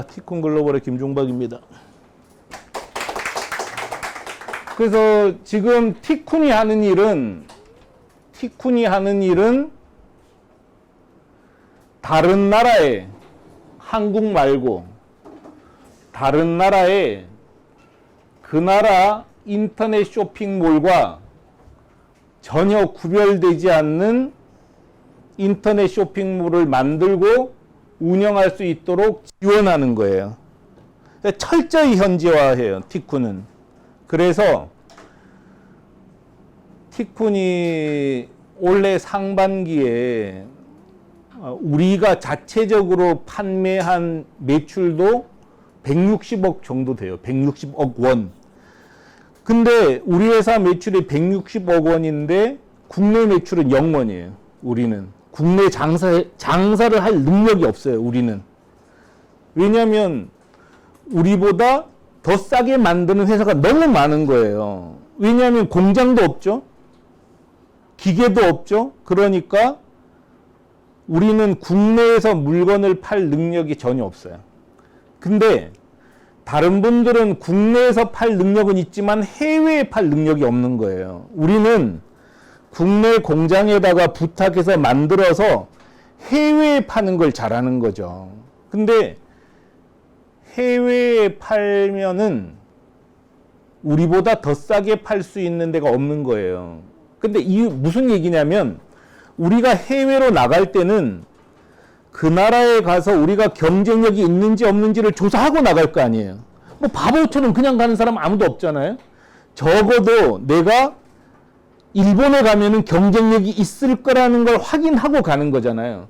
티쿤 글로벌의 김종박입니다. 그래서 지금 티쿤이 하는 일은 다른 나라에, 한국 말고 다른 나라에 그 나라 인터넷 쇼핑몰과 전혀 구별되지 않는 인터넷 쇼핑몰을 만들고 운영할 수 있도록 지원하는 거예요. 철저히 현지화해요, 티쿤은. 그래서 티쿤이 올해 상반기에 우리가 자체적으로 판매한 매출도 160억 정도 돼요. 160억 원. 근데 우리 회사 매출이 160억 원인데 국내 매출은 0원이에요. 우리는. 국내 장사를 할 능력이 없어요, 우리는. 왜냐하면 우리보다 더 싸게 만드는 회사가 너무 많은 거예요. 왜냐하면 공장도 없죠. 기계도 없죠. 그러니까 우리는 국내에서 물건을 팔 능력이 전혀 없어요. 근데 다른 분들은 국내에서 팔 능력은 있지만 해외에 팔 능력이 없는 거예요. 우리는 국내 공장에다가 부탁해서 만들어서 해외에 파는 걸 잘하는 거죠. 근데 해외에 팔면은 우리보다 더 싸게 팔 수 있는 데가 없는 거예요. 근데 이게 무슨 얘기냐면 우리가 해외로 나갈 때는 그 나라에 가서 우리가 경쟁력이 있는지 없는지를 조사하고 나갈 거 아니에요. 뭐 바보처럼 그냥 가는 사람 아무도 없잖아요. 적어도 내가 일본에 가면은 경쟁력이 있을 거라는 걸 확인하고 가는 거잖아요.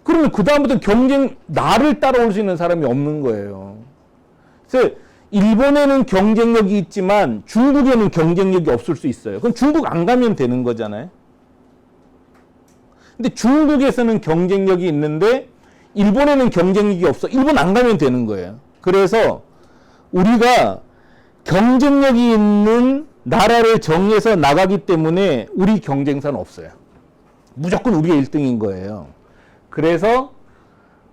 그러면 그다음부터 나를 따라올 수 있는 사람이 없는 거예요. 그래서 일본에는 경쟁력이 있지만 중국에는 경쟁력이 없을 수 있어요. 그럼 중국 안 가면 되는 거잖아요. 근데 중국에서는 경쟁력이 있는데 일본에는 경쟁력이 없어. 일본 안 가면 되는 거예요. 그래서 우리가 경쟁력이 있는 나라를 정해서 나가기 때문에 우리 경쟁사는 없어요. 무조건 우리가 1등인 거예요. 그래서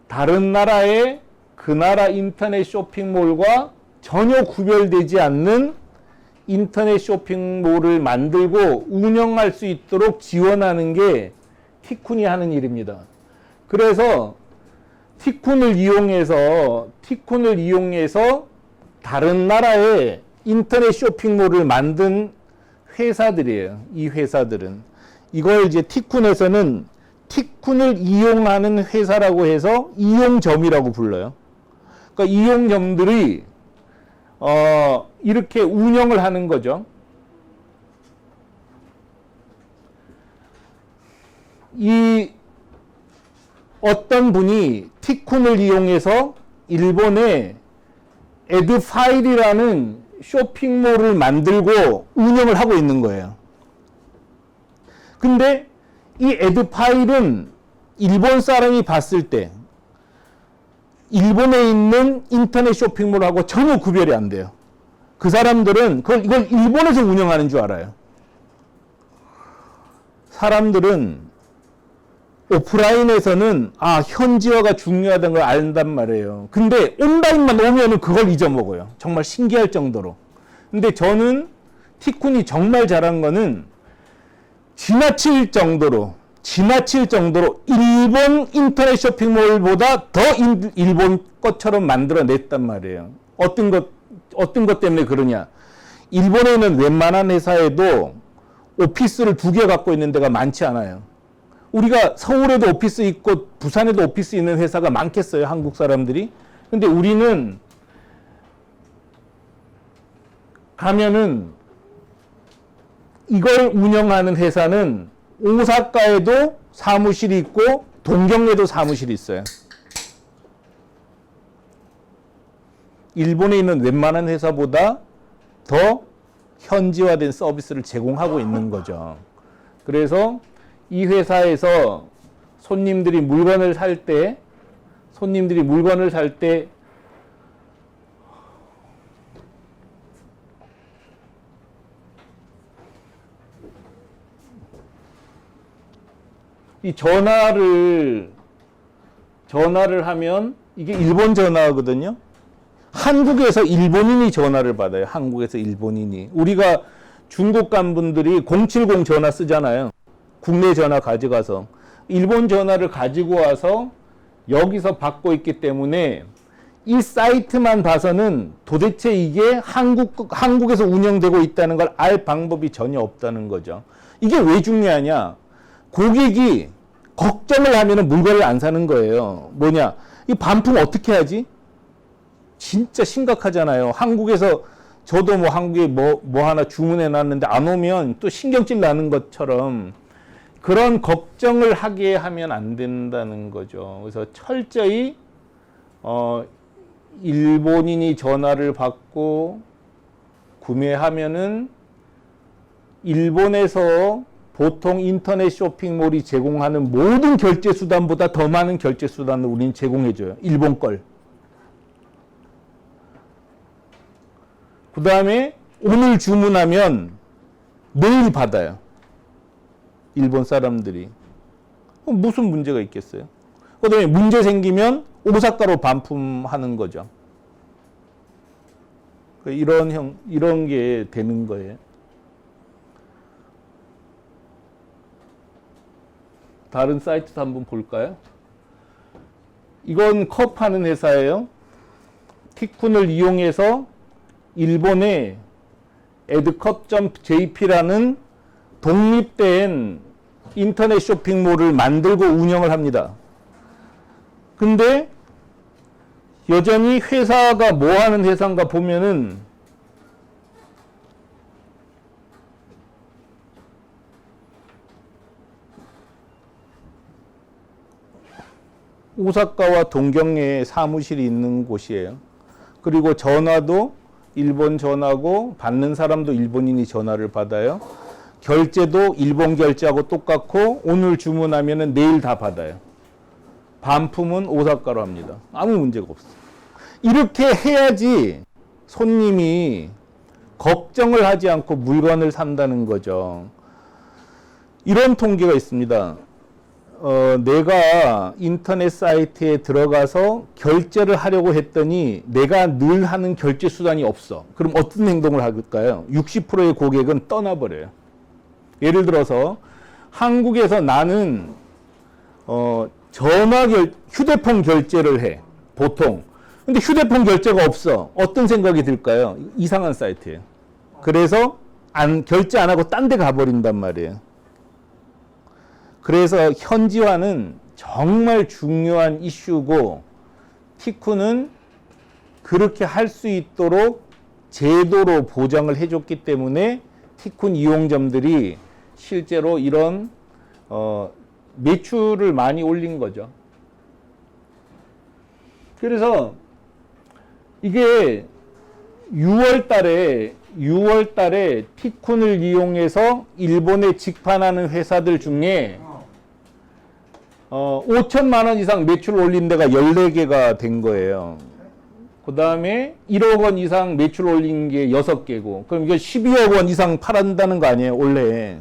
다른 나라의 그 나라 인터넷 쇼핑몰과 전혀 구별되지 않는 인터넷 쇼핑몰을 만들고 운영할 수 있도록 지원하는 게 티쿤이 하는 일입니다. 그래서 티쿤을 이용해서 다른 나라에 인터넷 쇼핑몰을 만든 회사들이에요. 이 회사들은. 이걸 이제 티쿤에서는 티쿤을 이용하는 회사라고 해서 이용점이라고 불러요. 그러니까 이용점들이 이렇게 운영을 하는 거죠. 어떤 분이 티쿤을 이용해서 일본에 에드파일이라는 쇼핑몰을 만들고 운영을 하고 있는 거예요. 근데 이 에드파일은 일본 사람이 봤을 때 일본에 있는 인터넷 쇼핑몰하고 전혀 구별이 안 돼요. 그 사람들은 이걸 일본에서 운영하는 줄 알아요. 사람들은 오프라인에서는 현지화가 중요하다는 걸 안단 말이에요. 근데 온라인만 오면은 그걸 잊어먹어요. 정말 신기할 정도로. 근데 저는 티쿤이 정말 잘한 거는 지나칠 정도로 일본 인터넷 쇼핑몰보다 더 일본 것처럼 만들어냈단 말이에요. 어떤 것 때문에 그러냐. 일본에는 웬만한 회사에도 오피스를 2개 갖고 있는 데가 많지 않아요. 우리가 서울에도 오피스 있고 부산에도 오피스 있는 회사가 많겠어요, 한국 사람들이. 근데 우리는 가면은 이걸 운영하는 회사는 오사카에도 사무실이 있고 동경에도 사무실이 있어요. 일본에 있는 웬만한 회사보다 더 현지화된 서비스를 제공하고 있는 거죠. 그래서 이 회사에서 손님들이 물건을 살 때 이 전화를 하면 이게 일본 전화거든요. 한국에서 일본인이 전화를 받아요. 한국에서 일본인이. 우리가 중국 간 분들이 070 전화 쓰잖아요. 국내 전화 가져가서. 일본 전화를 가지고 와서 여기서 받고 있기 때문에 이 사이트만 봐서는 도대체 이게 한국에서 운영되고 있다는 걸 알 방법이 전혀 없다는 거죠. 이게 왜 중요하냐? 고객이 걱정을 하면 물건을 안 사는 거예요. 뭐냐? 이 반품 어떻게 하지? 진짜 심각하잖아요. 한국에서 저도 뭐 한국에 뭐 하나 주문해 놨는데 안 오면 또 신경질 나는 것처럼 그런 걱정을 하게 하면 안 된다는 거죠. 그래서 철저히 일본인이 전화를 받고 구매하면은 일본에서 보통 인터넷 쇼핑몰이 제공하는 모든 결제 수단보다 더 많은 결제 수단을 우리는 제공해줘요. 일본 걸. 그 다음에 오늘 주문하면 내일 받아요. 일본 사람들이. 무슨 문제가 있겠어요? 그 다음에 문제 생기면 오사카로 반품하는 거죠. 이런 게 되는 거예요. 다른 사이트도 한번 볼까요? 이건 컵 하는 회사예요. 티쿤을 이용해서 일본의 edcup.jp라는 독립된 인터넷 쇼핑몰을 만들고 운영을 합니다. 근데 여전히 회사가 뭐 하는 회사인가 보면은 오사카와 동경에 사무실이 있는 곳이에요. 그리고 전화도 일본 전화고 받는 사람도 일본인이 전화를 받아요. 결제도 일본 결제하고 똑같고 오늘 주문하면은 내일 다 받아요. 반품은 오사카로 합니다. 아무 문제가 없어. 이렇게 해야지 손님이 걱정을 하지 않고 물건을 산다는 거죠. 이런 통계가 있습니다. 내가 인터넷 사이트에 들어가서 결제를 하려고 했더니 내가 늘 하는 결제 수단이 없어. 그럼 어떤 행동을 할까요? 60%의 고객은 떠나버려요. 예를 들어서 한국에서 나는 휴대폰 결제를 해. 보통. 근데 휴대폰 결제가 없어. 어떤 생각이 들까요? 이상한 사이트예요. 그래서 결제 안 하고 딴 데 가버린단 말이에요. 그래서 현지화는 정말 중요한 이슈고 티쿤은 그렇게 할 수 있도록 제도로 보장을 해줬기 때문에 티쿤 이용점들이 실제로 이런 매출을 많이 올린 거죠. 그래서 이게 6월 달에 티쿤을 이용해서 일본에 직판하는 회사들 중에 5천만 원 이상 매출 올린 데가 14개가 된 거예요. 그 다음에 1억 원 이상 매출 올린 게 6개고, 그럼 이게 12억 원 이상 팔았다는 거 아니에요, 원래.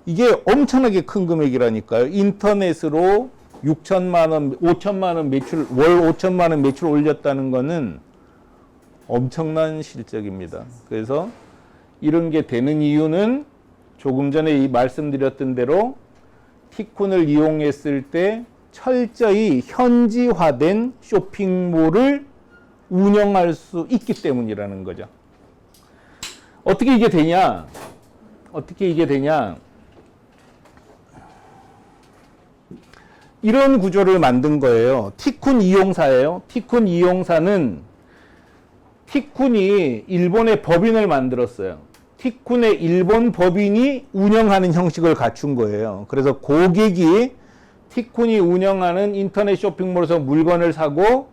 이게 엄청나게 큰 금액이라니까요. 인터넷으로 6천만 원, 5천만 원 매출, 월 5천만 원 매출 올렸다는 거는 엄청난 실적입니다. 그래서 이런 게 되는 이유는 조금 전에 말씀드렸던 대로 티쿤을 이용했을 때 철저히 현지화된 쇼핑몰을 운영할 수 있기 때문이라는 거죠. 어떻게 이게 되냐? 이런 구조를 만든 거예요. 티쿤 이용사예요. 티쿤 이용사는 티쿤이 일본의 법인을 만들었어요. 티쿤의 일본 법인이 운영하는 형식을 갖춘 거예요. 그래서 고객이 티쿤이 운영하는 인터넷 쇼핑몰에서 물건을 사고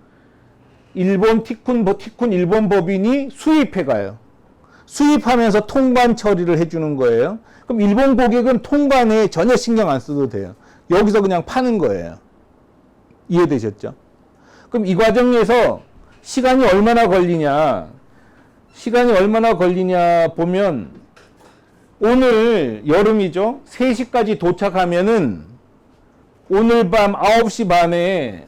일본 티쿤 일본 법인이 수입해 가요. 수입하면서 통관 처리를 해주는 거예요. 그럼 일본 고객은 통관에 전혀 신경 안 써도 돼요. 여기서 그냥 파는 거예요. 이해되셨죠? 그럼 이 과정에서 시간이 얼마나 걸리냐 보면 오늘 여름이죠. 3시까지 도착하면은 오늘 밤 9시 반에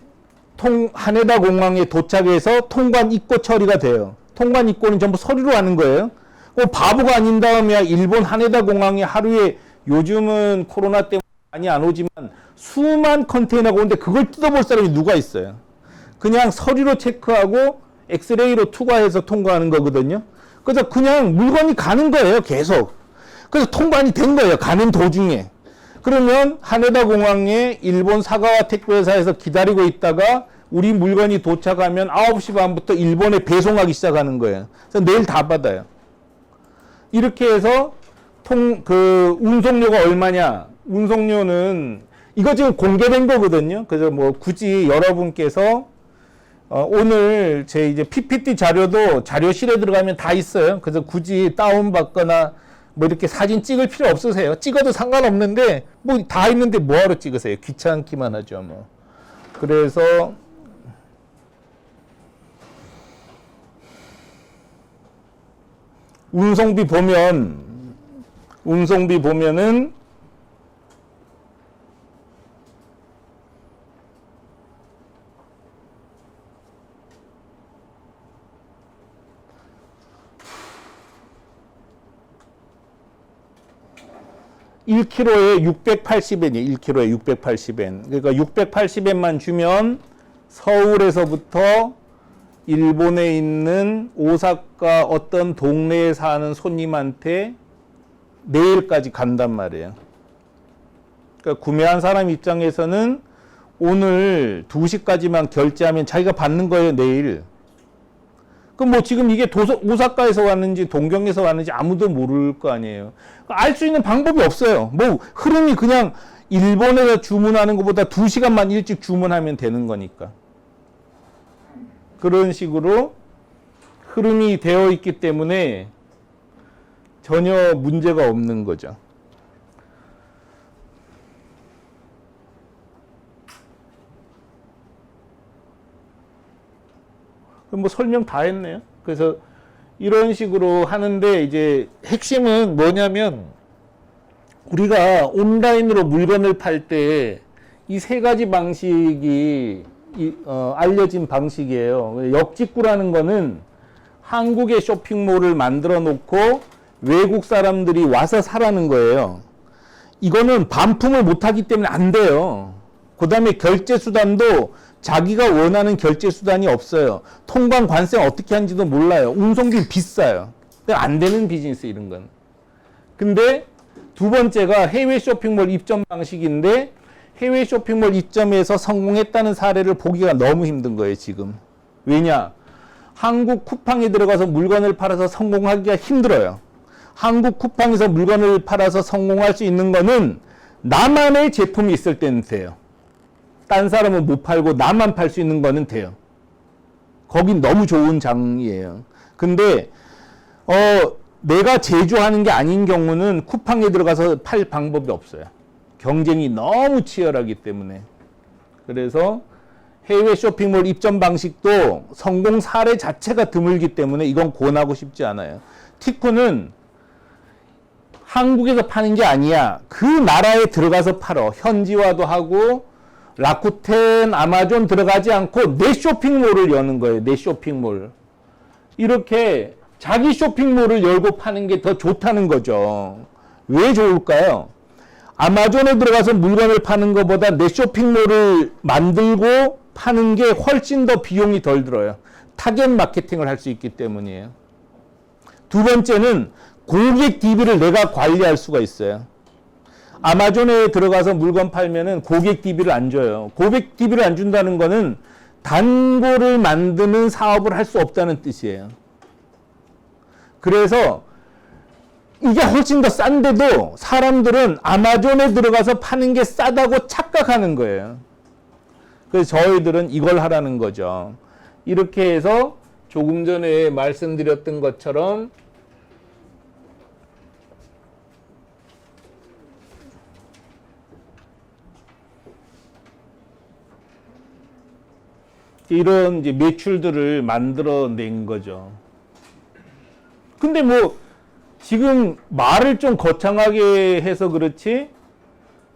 하네다 공항에 도착해서 통관 입고 처리가 돼요. 통관 입고는 전부 서류로 하는 거예요. 바보가 아닌 다음에 일본 하네다 공항에 하루에 요즘은 코로나 때문에 많이 안 오지만 수만 컨테이너가 오는데 그걸 뜯어볼 사람이 누가 있어요. 그냥 서류로 체크하고 엑스레이로 투과해서 통과하는 거거든요. 그래서 그냥 물건이 가는 거예요, 계속. 그래서 통관이 된 거예요, 가는 도중에. 그러면 하네다 공항에 일본 사가와 택배회사에서 기다리고 있다가 우리 물건이 도착하면 9시 반부터 일본에 배송하기 시작하는 거예요. 그래서 내일 다 받아요. 이렇게 해서 운송료가 얼마냐? 운송료는 이거 지금 공개된 거거든요. 그래서 뭐 굳이 여러분께서 오늘 제 이제 PPT 자료도 자료실에 들어가면 다 있어요. 그래서 굳이 다운받거나 뭐 이렇게 사진 찍을 필요 없으세요. 찍어도 상관없는데 뭐 다 있는데 뭐하러 찍으세요? 귀찮기만 하죠, 뭐. 그래서 운송비 보면은 (1kg에) 680엔이에요. 1kg에 680엔. 그러니까 680엔만 주면 서울에서부터 일본에 있는 오사카 어떤 동네에 사는 손님한테 내일까지 간단 말이에요. 그러니까 구매한 사람 입장에서는 오늘 2시까지만 결제하면 자기가 받는 거예요, 내일. 그럼 뭐 지금 이게 오사카에서 왔는지 동경에서 왔는지 아무도 모를 거 아니에요. 알 수 있는 방법이 없어요. 뭐 흐름이 그냥 일본에서 주문하는 것보다 2시간만 일찍 주문하면 되는 거니까. 그런 식으로 흐름이 되어 있기 때문에 전혀 문제가 없는 거죠. 뭐 설명 다 했네요. 그래서 이런 식으로 하는데 이제 핵심은 뭐냐면 우리가 온라인으로 물건을 팔 때 이 세 가지 방식이 알려진 방식이에요. 역직구라는 거는 한국의 쇼핑몰을 만들어 놓고 외국 사람들이 와서 사라는 거예요. 이거는 반품을 못하기 때문에 안 돼요. 그 다음에 결제 수단도 자기가 원하는 결제 수단이 없어요. 통관 관세 어떻게 하는지도 몰라요. 운송비 비싸요. 안 되는 비즈니스 이런 건. 근데 두 번째가 해외 쇼핑몰 입점 방식인데 해외 쇼핑몰 입점에서 성공했다는 사례를 보기가 너무 힘든 거예요, 지금. 왜냐? 한국 쿠팡에 들어가서 물건을 팔아서 성공하기가 힘들어요. 한국 쿠팡에서 물건을 팔아서 성공할 수 있는 거는 나만의 제품이 있을 때는 돼요. 딴 사람은 못 팔고 나만 팔 수 있는 거는 돼요. 거긴 너무 좋은 장이에요. 근데 내가 제조하는 게 아닌 경우는 쿠팡에 들어가서 팔 방법이 없어요. 경쟁이 너무 치열하기 때문에. 그래서 해외 쇼핑몰 입점 방식도 성공 사례 자체가 드물기 때문에 이건 권하고 싶지 않아요. 티쿠는 한국에서 파는 게 아니야. 그 나라에 들어가서 팔어. 현지화도 하고 라쿠텐, 아마존 들어가지 않고 내 쇼핑몰을 여는 거예요. 내 쇼핑몰. 이렇게 자기 쇼핑몰을 열고 파는 게 더 좋다는 거죠. 왜 좋을까요? 아마존에 들어가서 물건을 파는 것보다 내 쇼핑몰을 만들고 파는 게 훨씬 더 비용이 덜 들어요. 타겟 마케팅을 할 수 있기 때문이에요. 두 번째는 고객 DB를 내가 관리할 수가 있어요. 아마존에 들어가서 물건 팔면은 고객 DB를 안 줘요. 고객 DB를 안 준다는 거는 단골을 만드는 사업을 할 수 없다는 뜻이에요. 그래서 이게 훨씬 더 싼데도 사람들은 아마존에 들어가서 파는 게 싸다고 착각하는 거예요. 그래서 저희들은 이걸 하라는 거죠. 이렇게 해서 조금 전에 말씀드렸던 것처럼 이런 이제 매출들을 만들어낸 거죠. 근데 뭐 지금 말을 좀 거창하게 해서 그렇지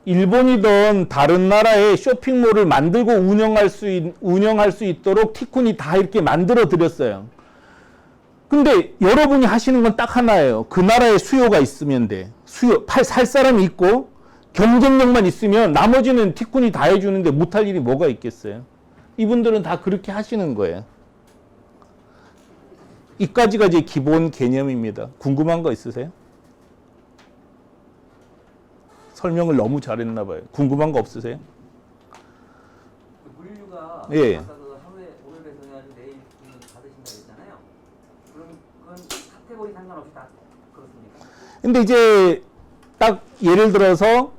일본이든 다른 나라의 쇼핑몰을 만들고 운영할 수 있도록 티쿤이 다 이렇게 만들어 드렸어요. 근데 여러분이 하시는 건 딱 하나예요. 그 나라에 수요가 있으면 돼. 살 사람이 있고 경쟁력만 있으면 나머지는 티쿤이 다 해주는데 못할 일이 뭐가 있겠어요. 이분들은 다 그렇게 하시는 거예요. 이까지가 이제 기본 개념입니다. 궁금한 거 있으세요? 설명을 너무 잘했나 봐요. 궁금한 거 없으세요? 물류가 예. 아까 그 하루에 오늘 배송해가지고 내일 받으신다 했잖아요. 그럼 그건 카테고리 상관없이 다 그렇습니까? 근데 이제 딱 예를 들어서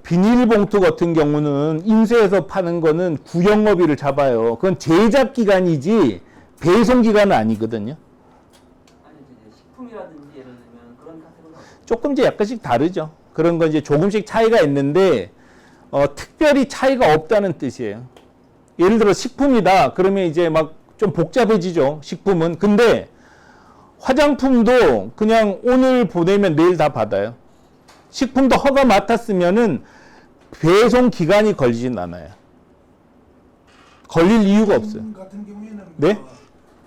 비닐봉투 같은 경우는 인쇄해서 파는 거는 구형업의를 잡아요. 그건 제작 기간이지 배송 기간은 아니거든요. 아니 이제 식품이라든지 예를 들면 그런 카테고리는 조금 이제 약간씩 다르죠. 그런 건 이제 조금씩 차이가 있는데 특별히 차이가 없다는 뜻이에요. 예를 들어 식품이다. 그러면 이제 막 좀 복잡해지죠. 식품은. 근데 화장품도 그냥 오늘 보내면 내일 다 받아요. 식품도 허가 맡았으면은 배송 기간이 걸리진 않아요. 걸릴 이유가 없어요. 같은 경우에는 네?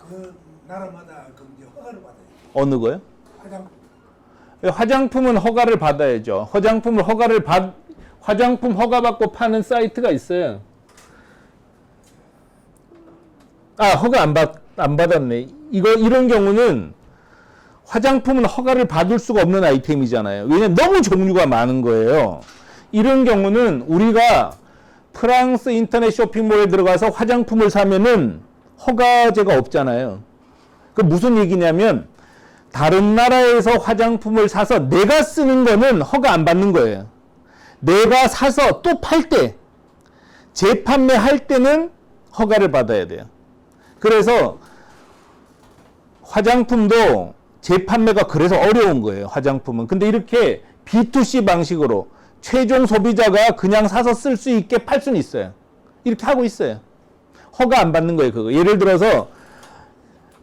그 나라마다 그 이제 허가를 받아요. 어느 거요? 화장 화장품은 허가를 받아야죠. 화장품 허가받고 파는 사이트가 있어요. 허가 안 받았네. 이런 경우는 화장품은 허가를 받을 수가 없는 아이템이잖아요. 왜냐면 너무 종류가 많은 거예요. 이런 경우는 우리가 프랑스 인터넷 쇼핑몰에 들어가서 화장품을 사면은 허가제가 없잖아요. 그 무슨 얘기냐면 다른 나라에서 화장품을 사서 내가 쓰는 거는 허가 안 받는 거예요. 내가 사서 또 팔 때, 재판매할 때는 허가를 받아야 돼요. 그래서 화장품도 재판매가 그래서 어려운 거예요. 화장품은. 근데 이렇게 B2C 방식으로 최종 소비자가 그냥 사서 쓸 수 있게 팔 수는 있어요. 이렇게 하고 있어요. 허가 안 받는 거예요. 그거. 예를 들어서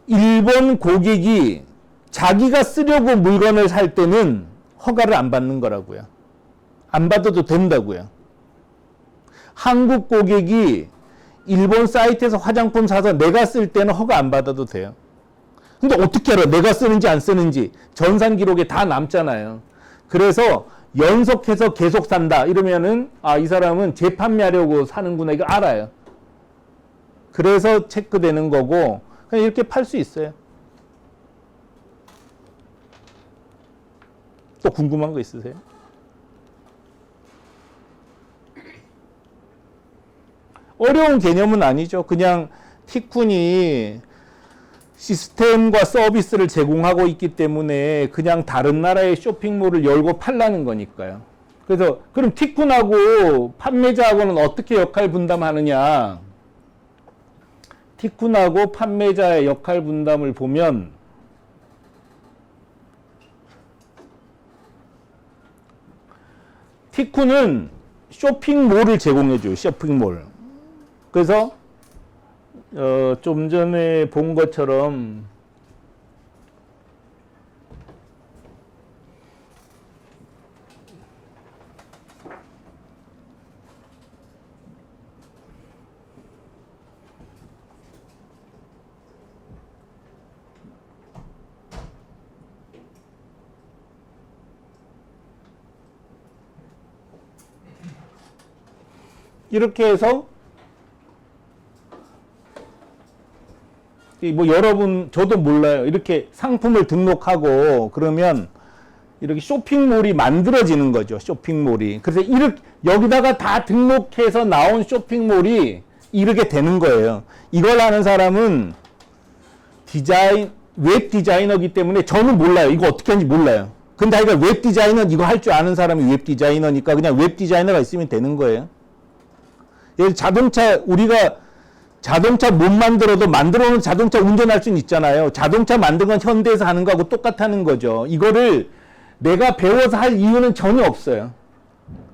일본 고객이 자기가 쓰려고 물건을 살 때는 허가를 안 받는 거라고요. 안 받아도 된다고요. 한국 고객이 일본 사이트에서 화장품 사서 내가 쓸 때는 허가 안 받아도 돼요. 근데 어떻게 알아? 내가 쓰는지 안 쓰는지 전산 기록에 다 남잖아요. 그래서 연속해서 계속 산다 이러면은 이 사람은 재판매하려고 사는구나 이거 알아요. 그래서 체크되는 거고 그냥 이렇게 팔 수 있어요. 또 궁금한 거 있으세요? 어려운 개념은 아니죠. 그냥 티쿤이 시스템과 서비스를 제공하고 있기 때문에 그냥 다른 나라의 쇼핑몰을 열고 팔라는 거니까요. 그래서 그럼 티쿤하고 판매자하고는 어떻게 역할 분담하느냐? 티쿤하고 판매자의 역할 분담을 보면 티쿤은 쇼핑몰을 제공해줘요. 쇼핑몰. 그래서 좀 전에 본 것처럼 이렇게 해서 뭐 여러분 저도 몰라요. 이렇게 상품을 등록하고 그러면 이렇게 쇼핑몰이 만들어지는 거죠. 쇼핑몰이. 그래서 이렇게 여기다가 다 등록해서 나온 쇼핑몰이 이렇게 되는 거예요. 이걸 아는 사람은 웹 디자이너이기 때문에 저는 몰라요. 이거 어떻게 하는지 몰라요. 근데 하여간 웹 디자이너 이거 할 줄 아는 사람이 웹 디자이너니까 그냥 웹 디자이너가 있으면 되는 거예요. 우리가 자동차 못 만들어도 만들어놓은 자동차 운전할 수는 있잖아요. 자동차 만든 건 현대에서 하는 거하고 똑같다는 거죠. 이거를 내가 배워서 할 이유는 전혀 없어요.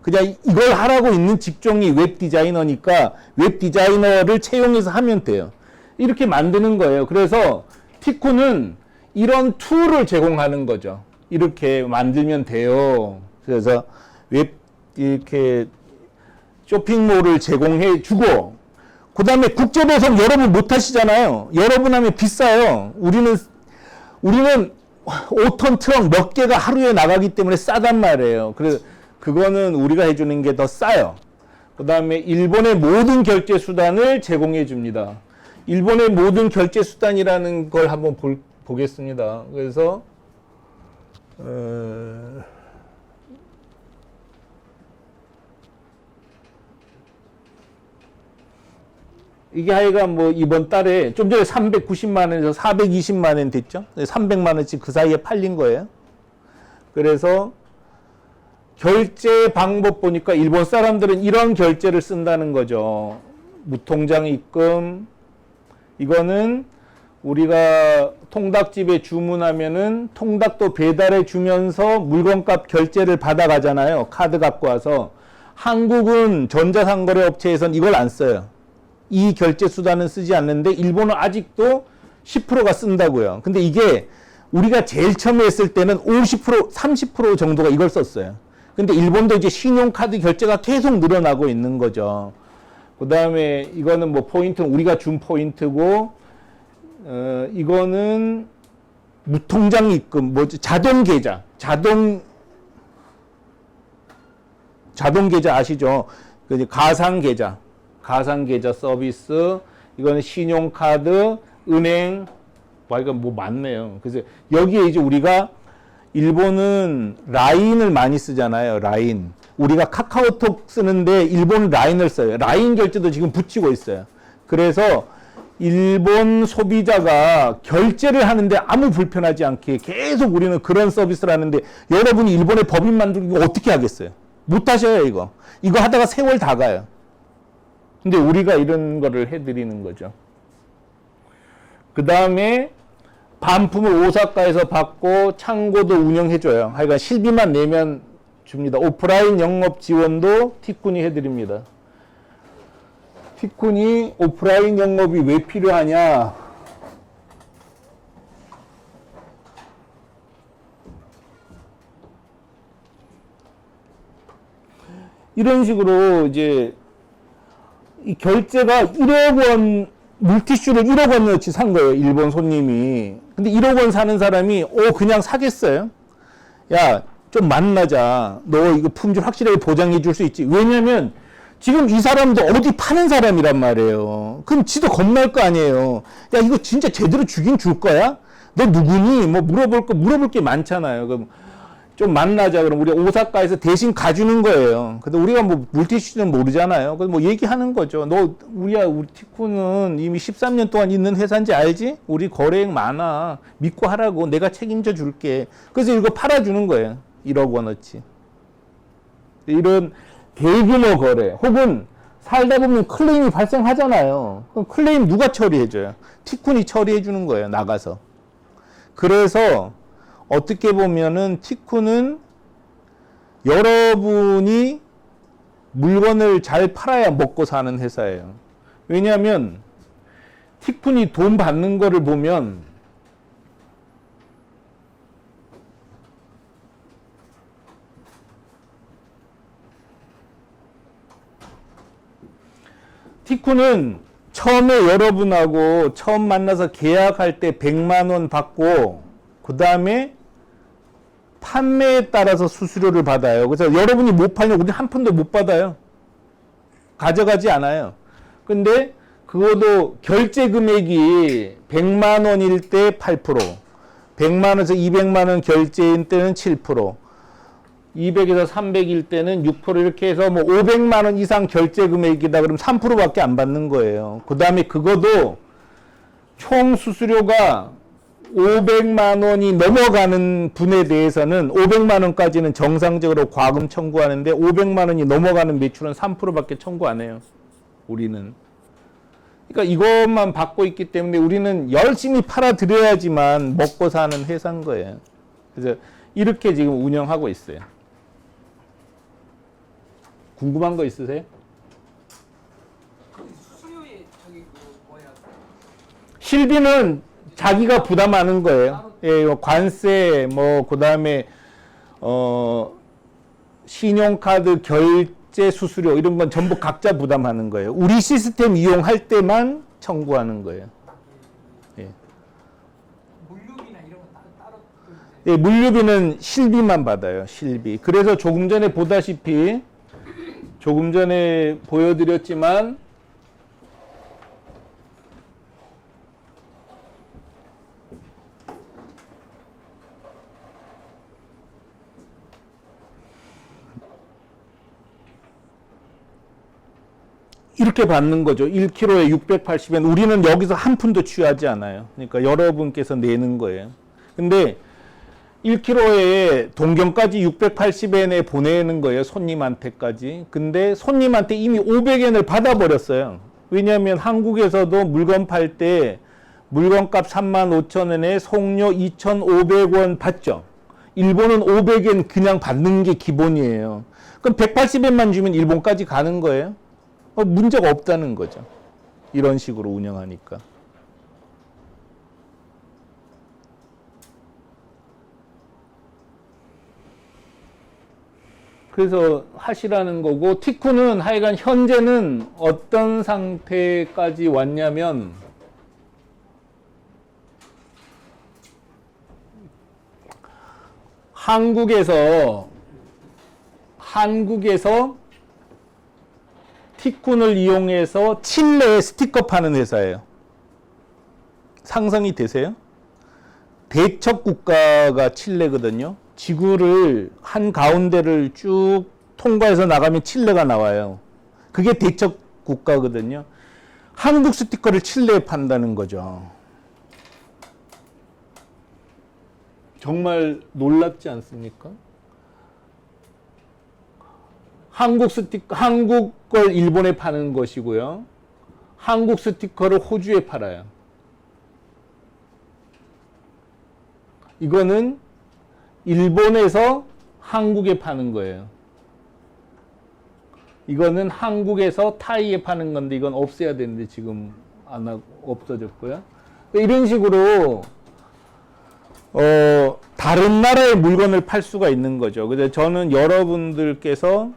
그냥 이걸 하라고 있는 직종이 웹 디자이너니까 웹 디자이너를 채용해서 하면 돼요. 이렇게 만드는 거예요. 그래서 티쿤은 이런 툴을 제공하는 거죠. 이렇게 만들면 돼요. 그래서 웹 이렇게 쇼핑몰을 제공해 주고, 그 다음에 국제배송 여러분 못 하시잖아요. 여러분 하면 비싸요. 우리는 5톤 트럭 몇 개가 하루에 나가기 때문에 싸단 말이에요. 그래서 그거는 우리가 해주는 게 더 싸요. 그 다음에 일본의 모든 결제 수단을 제공해 줍니다. 일본의 모든 결제 수단이라는 걸 한번 보겠습니다. 그래서 이게 하여간 뭐 이번 달에 좀 전에 390만 원에서 420만 원 됐죠. 300만 원씩 그 사이에 팔린 거예요. 그래서 결제 방법 보니까 일본 사람들은 이런 결제를 쓴다는 거죠. 무통장 입금. 이거는 우리가 통닭집에 주문하면은 통닭도 배달해 주면서 물건값 결제를 받아가잖아요. 카드 갖고 와서. 한국은 전자상거래 업체에선 이걸 안 써요. 이 결제 수단은 쓰지 않는데 일본은 아직도 10%가 쓴다고요. 근데 이게 우리가 제일 처음에 했을 때는 50%, 30% 정도가 이걸 썼어요. 근데 일본도 이제 신용카드 결제가 계속 늘어나고 있는 거죠. 그 다음에 이거는 뭐 포인트는 우리가 준 포인트고, 이거는 무통장 입금, 뭐지? 자동 계좌. 자동 계좌 아시죠? 가상 계좌. 가상 계좌 서비스. 이거는 신용카드, 은행. 와, 이거 뭐 많네요. 그래서 여기에 이제 우리가 일본은 라인을 많이 쓰잖아요. 라인. 우리가 카카오톡 쓰는데 일본은 라인을 써요. 라인 결제도 지금 붙이고 있어요. 그래서 일본 소비자가 결제를 하는데 아무 불편하지 않게 계속 우리는 그런 서비스를 하는데, 여러분이 일본의 법인 만들기 어떻게 하겠어요? 못 하셔요, 이거. 이거 하다가 세월 다 가요. 근데 우리가 이런 거를 해드리는 거죠. 그 다음에 반품을 오사카에서 받고 창고도 운영해줘요. 하여간 실비만 내면 줍니다. 오프라인 영업 지원도 티쿤이 해드립니다. 티쿤이 오프라인 영업이 왜 필요하냐? 이런 식으로 이제 이 결제가 1억 원, 물티슈를 1억 원어치 산 거예요. 일본 손님이. 근데 1억 원 사는 사람이 그냥 사겠어요? 야, 좀 만나자. 너 이거 품질 확실하게 보장해 줄 수 있지. 왜냐면 지금 이 사람도 어디 파는 사람이란 말이에요. 그럼 지도 겁날 거 아니에요. 야, 이거 진짜 제대로 주긴 줄 거야? 너 누구니? 뭐 물어볼 게 많잖아요. 그럼 좀 만나자. 그럼 우리 오사카에서 대신 가주는 거예요. 근데 우리가 뭐 물티슈는 모르잖아요. 그래서 뭐 얘기하는 거죠. 너, 우리 티쿠는 이미 13년 동안 있는 회사인지 알지? 우리 거래액 많아. 믿고 하라고. 내가 책임져 줄게. 그래서 이거 팔아주는 거예요. 1억 원어치. 이런 대규모 거래. 혹은 살다 보면 클레임이 발생하잖아요. 그럼 클레임 누가 처리해줘요? 티쿤이 처리해주는 거예요. 나가서. 그래서 어떻게 보면은 티쿤은 여러분이 물건을 잘 팔아야 먹고 사는 회사예요. 왜냐하면 티쿤이 돈 받는 거를 보면 티쿤은 처음에 여러분하고 처음 만나서 계약할 때 100만 원 받고 그 다음에 판매에 따라서 수수료를 받아요. 그래서 여러분이 못 팔면 우리 한 푼도 못 받아요. 가져가지 않아요. 근데 그것도 결제 금액이 100만 원일 때 8%, 100만 원에서 200만 원 결제인 때는 7%, 200에서 300일 때는 6% 이렇게 해서 뭐 500만 원 이상 결제 금액이다 그러면 3%밖에 안 받는 거예요. 그 다음에 그것도 총 수수료가 500만 원이 넘어가는 분에 대해서는 500만 원까지는 정상적으로 과금 청구하는데 500만 원이 넘어가는 매출은 3%밖에 청구 안 해요. 우리는. 그러니까 이것만 받고 있기 때문에 우리는 열심히 팔아드려야지만 먹고 사는 회사인 거예요. 그래서 이렇게 지금 운영하고 있어요. 궁금한 거 있으세요? 수수료에 뭐야? 실비는 자기가 부담하는 거예요. 예, 관세, 뭐, 그 다음에, 신용카드 결제 수수료 이런 건 전부 각자 부담하는 거예요. 우리 시스템 이용할 때만 청구하는 거예요. 예. 물류비나 이런 건 따로 예, 물류비는 실비만 받아요. 실비. 그래서 조금 전에 보다시피 조금 전에 보여드렸지만 이렇게 받는 거죠. 1kg에 680엔. 우리는 여기서 한 푼도 취하지 않아요. 그러니까 여러분께서 내는 거예요. 근데 1kg에 동경까지 680엔에 보내는 거예요. 손님한테까지. 근데 손님한테 이미 500엔을 받아버렸어요. 왜냐하면 한국에서도 물건 팔 때 물건값 35,000원에 송료 2,500원 받죠. 일본은 500엔 그냥 받는 게 기본이에요. 그럼 180엔만 주면 일본까지 가는 거예요. 문제가 없다는 거죠. 이런 식으로 운영하니까. 그래서 하시라는 거고, 티쿠는 하여간 현재는 어떤 상태까지 왔냐면 한국에서 티쿤을 이용해서 칠레에 스티커 파는 회사예요. 상상이 되세요? 대척 국가가 칠레거든요. 지구를 한 가운데를 쭉 통과해서 나가면 칠레가 나와요. 그게 대척 국가거든요. 한국 스티커를 칠레에 판다는 거죠. 정말 놀랍지 않습니까? 한국 걸 일본에 파는 것이고요. 한국 스티커를 호주에 팔아요. 이거는 일본에서 한국에 파는 거예요. 이거는 한국에서 타이에 파는 건데 이건 없애야 되는데 지금 안 하고 없어졌고요. 이런 식으로 다른 나라의 물건을 팔 수가 있는 거죠. 그래서 저는 여러분들께서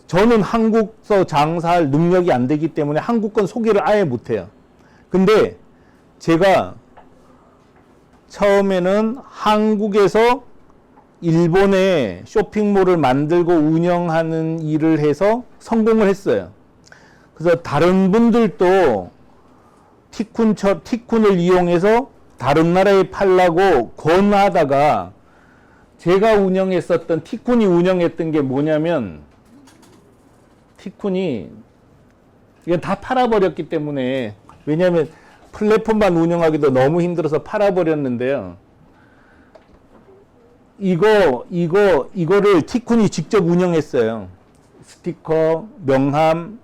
저는 한국서 장사할 능력이 안 되기 때문에 한국 건 소개를 아예 못 해요. 근데 제가 처음에는 한국에서 일본에 쇼핑몰을 만들고 운영하는 일을 해서 성공을 했어요. 그래서 다른 분들도 티쿤을 이용해서 다른 나라에 팔라고 권하다가 제가 운영했었던 티쿤이 운영했던 게 뭐냐면 티쿤이 이건 다 팔아버렸기 때문에 왜냐하면 플랫폼만 운영하기도 너무 힘들어서 팔아버렸는데요. 이거를 티쿤이 직접 운영했어요. 스티커, 명함,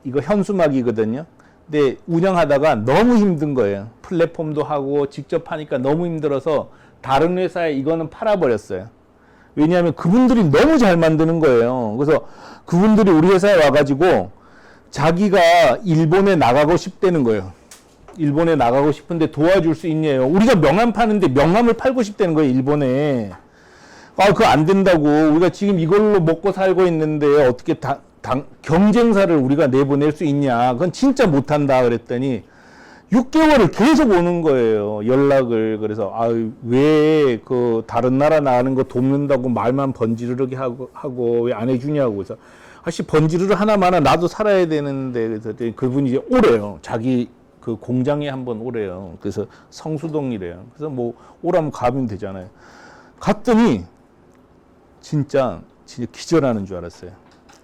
이거 현수막이거든요. 근데 운영하다가 너무 힘든 거예요. 플랫폼도 하고 직접 하니까 너무 힘들어서 다른 회사에 이거는 팔아버렸어요. 왜냐하면 그분들이 너무 잘 만드는 거예요. 그래서 그분들이 우리 회사에 와가지고 자기가 일본에 나가고 싶다는 거예요. 일본에 나가고 싶은데 도와줄 수 있냐요. 우리가 명함 파는데 명함을 팔고 싶다는 거예요, 일본에. 그거 안 된다고. 우리가 지금 이걸로 먹고 살고 있는데 어떻게 경쟁사를 우리가 내보낼 수 있냐. 그건 진짜 못한다. 그랬더니 6개월을 계속 오는 거예요, 연락을. 그래서 왜 그 다른 나라 나가는 거 돕는다고 말만 번지르르게 하고 왜 안 해주냐고. 그래서 번지르르 하나마나 나도 살아야 되는데. 그래서 그분이 이제 오래요. 자기 그 공장에 한번 오래요. 그래서 성수동이래요. 그래서 뭐 오라면 가면 되잖아요. 갔더니 진짜 기절하는 줄 알았어요.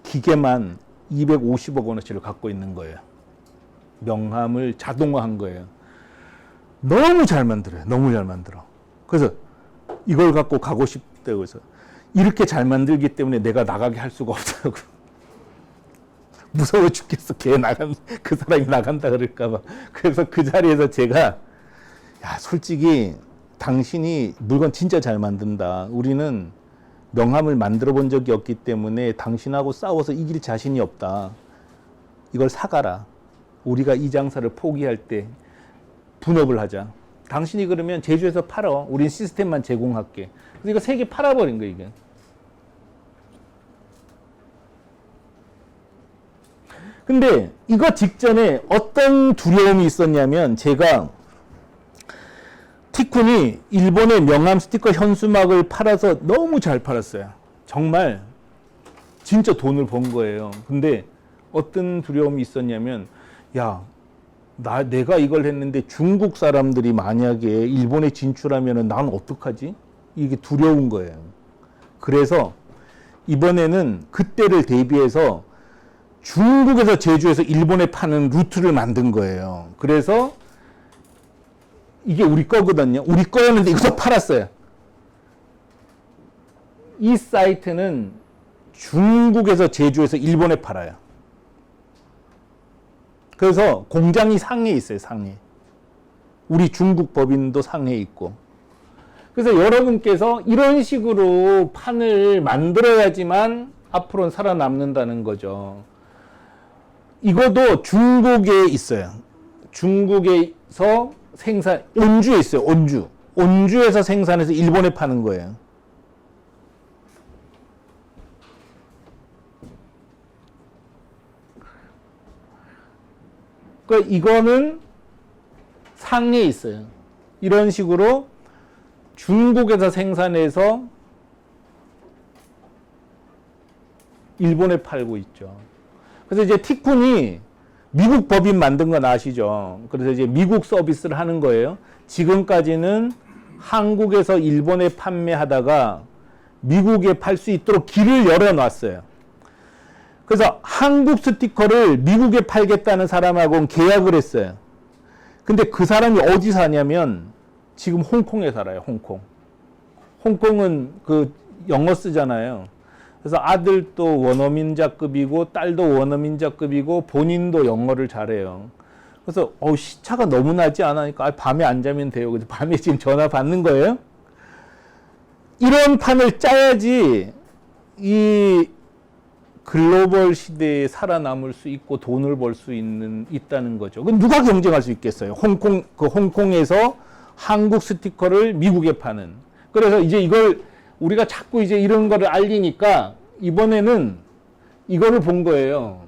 기계만 250억 원어치를 갖고 있는 거예요. 명함을 자동화한 거예요. 너무 잘 만들어요. 너무 잘 만들어. 그래서 이걸 갖고 가고 싶다고 해서 이렇게 잘 만들기 때문에 내가 나가게 할 수가 없다고. 무서워 죽겠어. 그 사람이 나간다 그럴까봐. 그래서 그 자리에서 제가 솔직히 당신이 물건 진짜 잘 만든다. 우리는 명함을 만들어 본 적이 없기 때문에 당신하고 싸워서 이길 자신이 없다. 이걸 사가라. 우리가 이 장사를 포기할 때 분업을 하자. 당신이 그러면 제주에서 팔어. 우린 시스템만 제공할게. 그래서 이거 3개 팔아버린 거예요, 이게. 근데 이거 직전에 어떤 두려움이 있었냐면 제가 티쿤이 일본의 명함 스티커 현수막을 팔아서 너무 잘 팔았어요. 정말 진짜 돈을 번 거예요. 근데 어떤 두려움이 있었냐면 야, 내가 이걸 했는데 중국 사람들이 만약에 일본에 진출하면은 난 어떡하지? 이게 두려운 거예요. 그래서 이번에는 그때를 대비해서 중국에서 제조해서 일본에 파는 루트를 만든 거예요. 그래서 이게 우리 거거든요. 우리 거였는데 이것도 팔았어요. 이 사이트는 중국에서 제조해서 일본에 팔아요. 그래서 공장이 상해에 있어요. 상해. 우리 중국 법인도 상해에 있고. 그래서 여러분께서 이런 식으로 판을 만들어야지만 앞으로는 살아남는다는 거죠. 이것도 중국에 있어요. 중국에서 생산, 온주에 있어요. 온주. 온주에서 생산해서 일본에 파는 거예요. 그러니까 이거는 상해에 있어요. 이런 식으로 중국에서 생산해서 일본에 팔고 있죠. 그래서 이제 티쿤이 미국 법인 만든 건 아시죠? 그래서 이제 미국 서비스를 하는 거예요. 지금까지는 한국에서 일본에 판매하다가 미국에 팔 수 있도록 길을 열어놨어요. 그래서 한국 스티커를 미국에 팔겠다는 사람하고는 계약을 했어요. 근데 그 사람이 어디 사냐면 지금 홍콩에 살아요. 홍콩. 홍콩은 그 영어 쓰잖아요. 그래서 아들도 원어민자급이고 딸도 원어민자급이고 본인도 영어를 잘해요. 그래서 시차가 너무 나지 않으니까 밤에 안 자면 돼요. 그래서 밤에 지금 전화 받는 거예요. 이런 판을 짜야지 이 글로벌 시대에 살아남을 수 있고 돈을 벌 수 있다는 거죠. 그럼 누가 경쟁할 수 있겠어요? 홍콩에서 한국 스티커를 미국에 파는. 그래서 이제 이걸 우리가 자꾸 이제 이런 거를 알리니까 이번에는 이거를 본 거예요.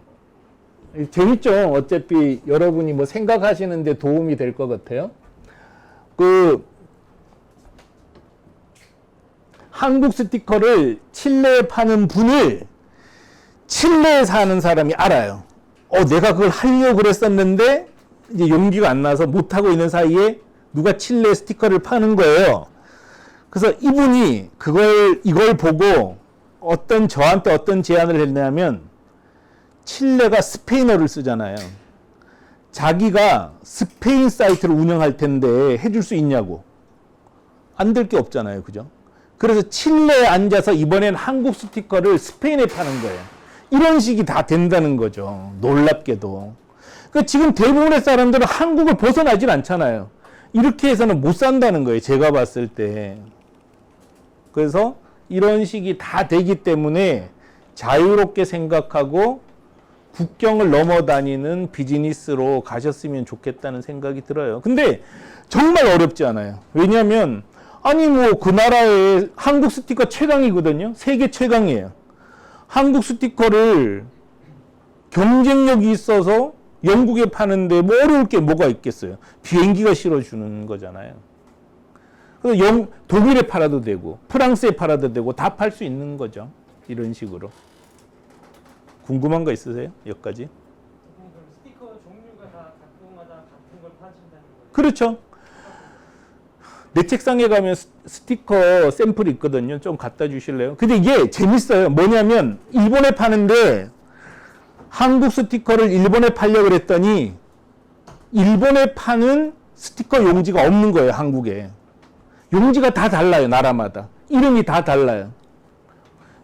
재밌죠? 어차피 여러분이 뭐 생각하시는데 도움이 될 것 같아요. 한국 스티커를 칠레에 파는 분을 칠레에 사는 사람이 알아요. 내가 그걸 하려고 그랬었는데 이제 용기가 안 나서 못 하고 있는 사이에 누가 칠레 스티커를 파는 거예요. 그래서 이분이 이걸 보고 저한테 어떤 제안을 했냐면 칠레가 스페인어를 쓰잖아요. 자기가 스페인 사이트를 운영할 텐데 해줄 수 있냐고. 안 될 게 없잖아요. 그죠? 그래서 칠레에 앉아서 이번엔 한국 스티커를 스페인에 파는 거예요. 이런 식이 다 된다는 거죠. 놀랍게도. 그러니까 지금 대부분의 사람들은 한국을 벗어나질 않잖아요. 이렇게 해서는 못 산다는 거예요. 제가 봤을 때. 그래서 이런 식이 다 되기 때문에 자유롭게 생각하고 국경을 넘어 다니는 비즈니스로 가셨으면 좋겠다는 생각이 들어요. 근데 정말 어렵지 않아요. 왜냐하면 그 나라의 한국 스티커 최강이거든요. 세계 최강이에요. 한국 스티커를 경쟁력이 있어서 영국에 파는데 뭐 어려울 게 뭐가 있겠어요. 비행기가 실어주는 거잖아요. 그래서 독일에 팔아도 되고 프랑스에 팔아도 되고 다 팔 수 있는 거죠. 이런 식으로. 궁금한 거 있으세요? 여기까지. 스티커 종류가 다 각국마다 같은 걸 파신다는 거예요? 그렇죠. 내 책상에 가면 스티커 샘플이 있거든요. 좀 갖다 주실래요? 근데 이게 재밌어요. 뭐냐면 일본에 파는데 한국 스티커를 일본에 팔려고 그랬더니 일본에 파는 스티커 용지가 없는 거예요. 한국에. 용지가 다 달라요. 나라마다. 이름이 다 달라요.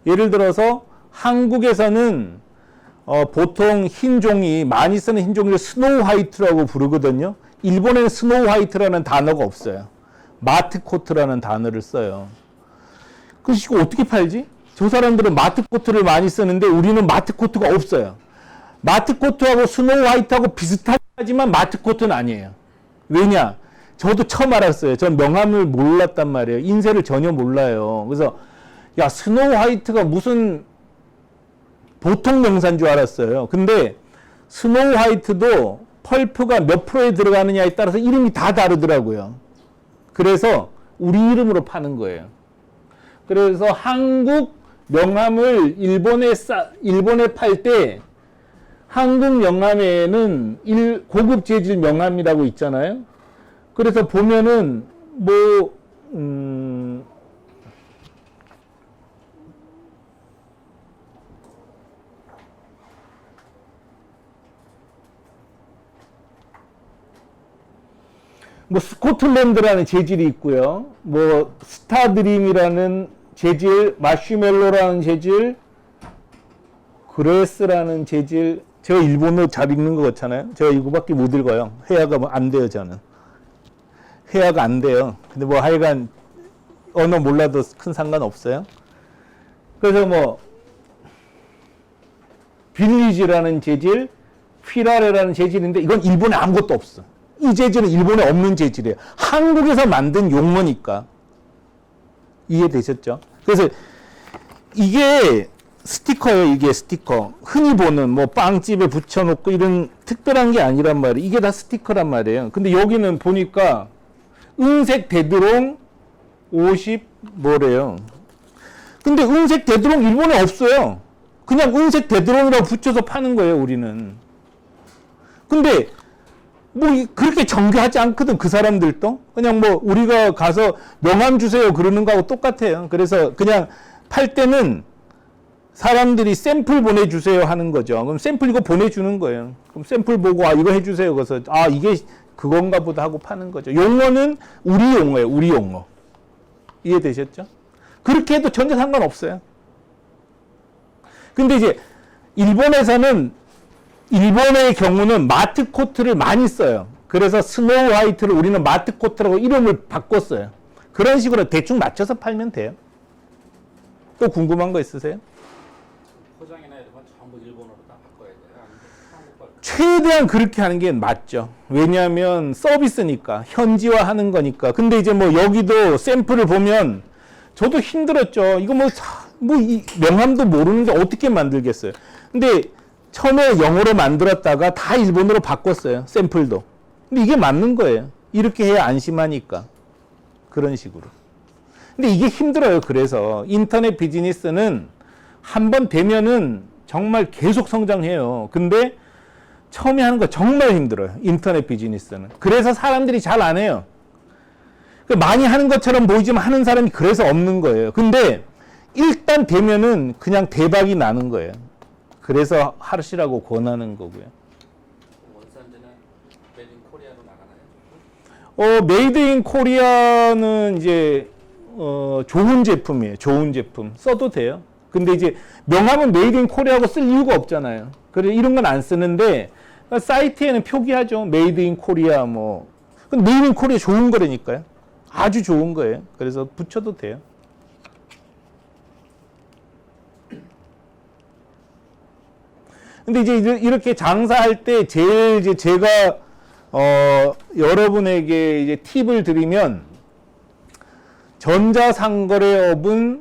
예를 들어서 한국에서는 보통 흰 종이, 많이 쓰는 흰 종이를 스노우 화이트라고 부르거든요. 일본에는 스노우 화이트라는 단어가 없어요. 마트 코트라는 단어를 써요. 그래서 이거 어떻게 팔지? 저 사람들은 마트 코트를 많이 쓰는데 우리는 마트 코트가 없어요. 마트 코트하고 스노우 화이트하고 비슷하지만 마트 코트는 아니에요. 왜냐? 저도 처음 알았어요. 전 명함을 몰랐단 말이에요. 인쇄를 전혀 몰라요. 그래서 스노우 화이트가 무슨 보통 명사인 줄 알았어요. 근데 스노우 화이트도 펄프가 몇 프로에 들어가느냐에 따라서 이름이 다 다르더라고요. 그래서 우리 이름으로 파는 거예요. 그래서 한국 명함을 일본에 팔 때 한국 명함에는 고급 재질 명함이라고 있잖아요. 그래서 보면은 뭐 스코틀랜드라는 재질이 있고요. 뭐 스타드림이라는 재질, 마시멜로라는 재질, 그레스라는 재질. 제가 일본어 잘 읽는 거 같잖아요. 제가 이거밖에 못 읽어요. 회화가 뭐 안 돼요, 저는. 회화가 안 돼요. 근데 뭐 하여간 언어 몰라도 큰 상관없어요. 그래서 뭐 빌리지라는 재질, 휘라레라는 재질인데 이건 일본에 아무것도 없어. 이 재질은 일본에 없는 재질이에요. 한국에서 만든 용어니까. 이해되셨죠? 그래서 이게 스티커예요. 이게 스티커. 흔히 보는 뭐 빵집에 붙여놓고 이런 특별한 게 아니란 말이에요. 이게 다 스티커란 말이에요. 근데 여기는 보니까 은색 대드롱 50 뭐래요. 근데 은색 대드롱 일본에 없어요. 그냥 은색 대드롱이라고 붙여서 파는 거예요, 우리는. 근데 뭐 그렇게 정교하지 않거든, 그 사람들도. 그냥 뭐 우리가 가서 명함 주세요 그러는 거하고 똑같아요. 그래서 그냥 팔 때는 사람들이 샘플 보내주세요 하는 거죠. 그럼 샘플 이거 보내주는 거예요. 그럼 샘플 보고 이거 해주세요. 그래서 이게 그건가 보다 하고 파는 거죠. 용어는 우리 용어예요. 우리 용어. 이해되셨죠? 그렇게 해도 전혀 상관없어요. 근데 이제 일본에서는 일본의 경우는 마트 코트를 많이 써요. 그래서 스노우 화이트를 우리는 마트 코트라고 이름을 바꿨어요. 그런 식으로 대충 맞춰서 팔면 돼요. 또 궁금한 거 있으세요? 포장이나 이런 건 전부 일본어로 다 바꿔야 돼요? 아니면 한국말? 최대한 그렇게 하는 게 맞죠. 왜냐하면 서비스니까, 현지화하는 거니까. 근데 이제 뭐 여기도 샘플을 보면 저도 힘들었죠. 이거 이 명함도 모르는데 어떻게 만들겠어요. 근데 처음에 영어로 만들었다가 다 일본어로 바꿨어요. 샘플도. 근데 이게 맞는 거예요. 이렇게 해야 안심하니까. 그런 식으로. 근데 이게 힘들어요. 그래서 인터넷 비즈니스는 한번 되면은 정말 계속 성장해요. 근데 처음에 하는 거 정말 힘들어요. 인터넷 비즈니스는. 그래서 사람들이 잘 안 해요. 많이 하는 것처럼 보이지만 하는 사람이 그래서 없는 거예요. 근데 일단 되면은 그냥 대박이 나는 거예요. 그래서 하시라고 권하는 거고요. 원산지는 메이드 인 코리아로 나가나요? 메이드 인 코리아는 이제 좋은 제품이에요. 좋은 제품. 써도 돼요. 근데 이제 명함은 메이드 인 코리아고 쓸 이유가 없잖아요. 그래서 이런 건 안 쓰는데 사이트에는 표기하죠. 메이드 인 코리아 뭐. 근데 메이드 인 코리아 좋은 거라니까요. 아주 좋은 거예요. 그래서 붙여도 돼요. 근데 이제 이렇게 장사할 때 제일 이제 제가 여러분에게 이제 팁을 드리면 전자상거래업은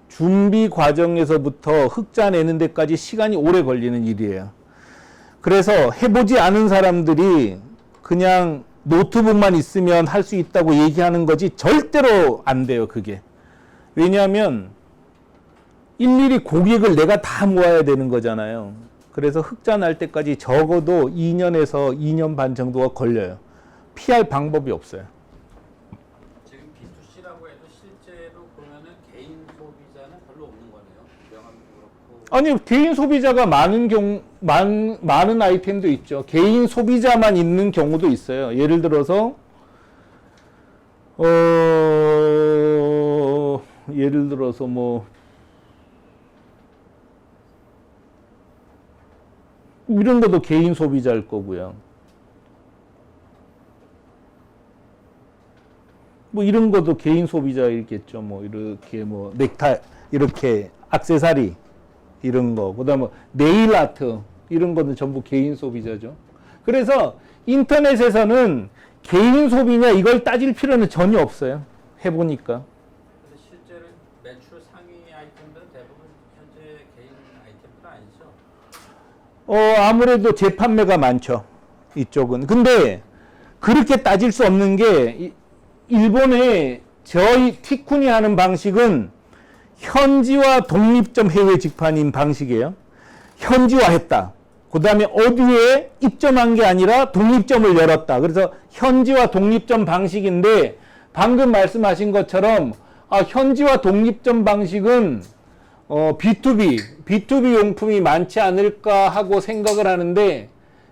준비 과정에서부터 흑자 내는 데까지 시간이 오래 걸리는 일이에요. 그래서 해보지 않은 사람들이 그냥 노트북만 있으면 할 수 있다고 얘기하는 거지 절대로 안 돼요, 그게. 왜냐하면 일일이 고객을 내가 다 모아야 되는 거잖아요. 그래서 흑자 날 때까지 적어도 2년에서 2년 반 정도가 걸려요. 피할 방법이 없어요. 지금 B2C라고 해도 실제로 보면은 개인 소비자는 별로 없는 거네요. 명함도 그렇고. 아니, 개인 소비자가 많은 아이템도 있죠. 개인 소비자만 있는 경우도 있어요. 예를 들어서 뭐 이런 것도 개인 소비자일 거고요. 뭐 이런 것도 개인 소비자이겠죠. 뭐 이렇게 뭐 넥타이, 이렇게 액세서리 이런 거. 그다음에 네일 아트 이런 거는 전부 개인 소비자죠. 그래서 인터넷에서는 개인 소비냐 이걸 따질 필요는 전혀 없어요. 해보니까. 근데 실제로 매출 상위 아이템들은 대부분 현재 개인 아이템들 아니죠? 아무래도 재판매가 많죠. 이쪽은. 근데 그렇게 따질 수 없는 게 일본의 저희 티쿤이 하는 방식은 현지화 독립점 해외 직판인 방식이에요. 현지화했다. 그 다음에 어디에 입점한 게 아니라 독립점을 열었다. 그래서 현지화 독립점 방식인데 방금 말씀하신 것처럼 현지화 독립점 방식은 B2B 용품이 많지 않을까 하고 생각을 하는데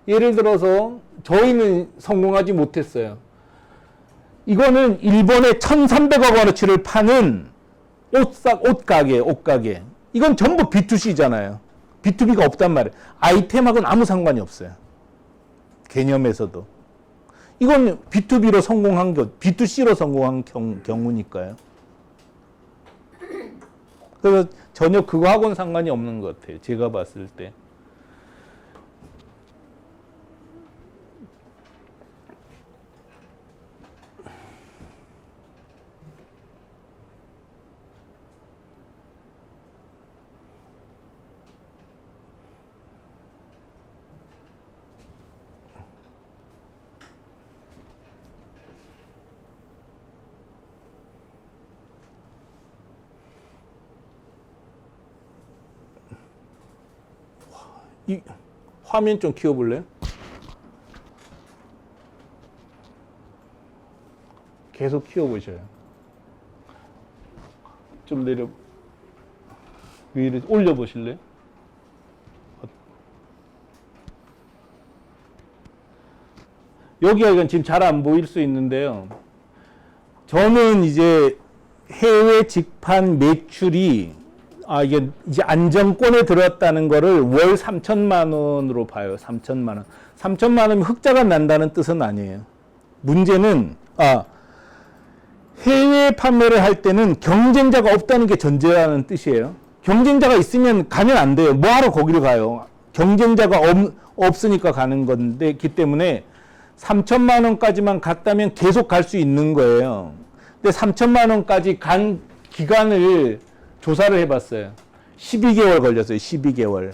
예를 들어서 저희는 성공하지 못했어요. 이거는 일본에 1,300억 원어치를 파는 옷가게. 이건 전부 B2C잖아요. B2B가 없단 말이에요. 아이템하고는 아무 상관이 없어요. 개념에서도. 이건 B2B로 성공한 B2C로 성공한 경우니까요. 그래서 전혀 그거하고는 상관이 없는 것 같아요. 제가 봤을 때. 이 화면 좀 키워볼래요? 계속 키워보셔요. 좀 위로 올려보실래요? 여기가 이건 지금 잘 안 보일 수 있는데요. 저는 이제 해외 직판 매출이 이게 이제 안정권에 들었다는 거를 월 3천만 원으로 봐요. 3천만 원. 3천만 원이면 흑자가 난다는 뜻은 아니에요. 문제는 해외 판매를 할 때는 경쟁자가 없다는 게 전제라는 뜻이에요. 경쟁자가 있으면 가면 안 돼요. 뭐하러 거기를 가요? 경쟁자가 없으니까 가는 건데, 기 때문에 3천만 원까지만 갔다면 계속 갈 수 있는 거예요. 근데 3천만 원까지 간 기간을 조사를 해봤어요. 12개월 걸렸어요. 12개월.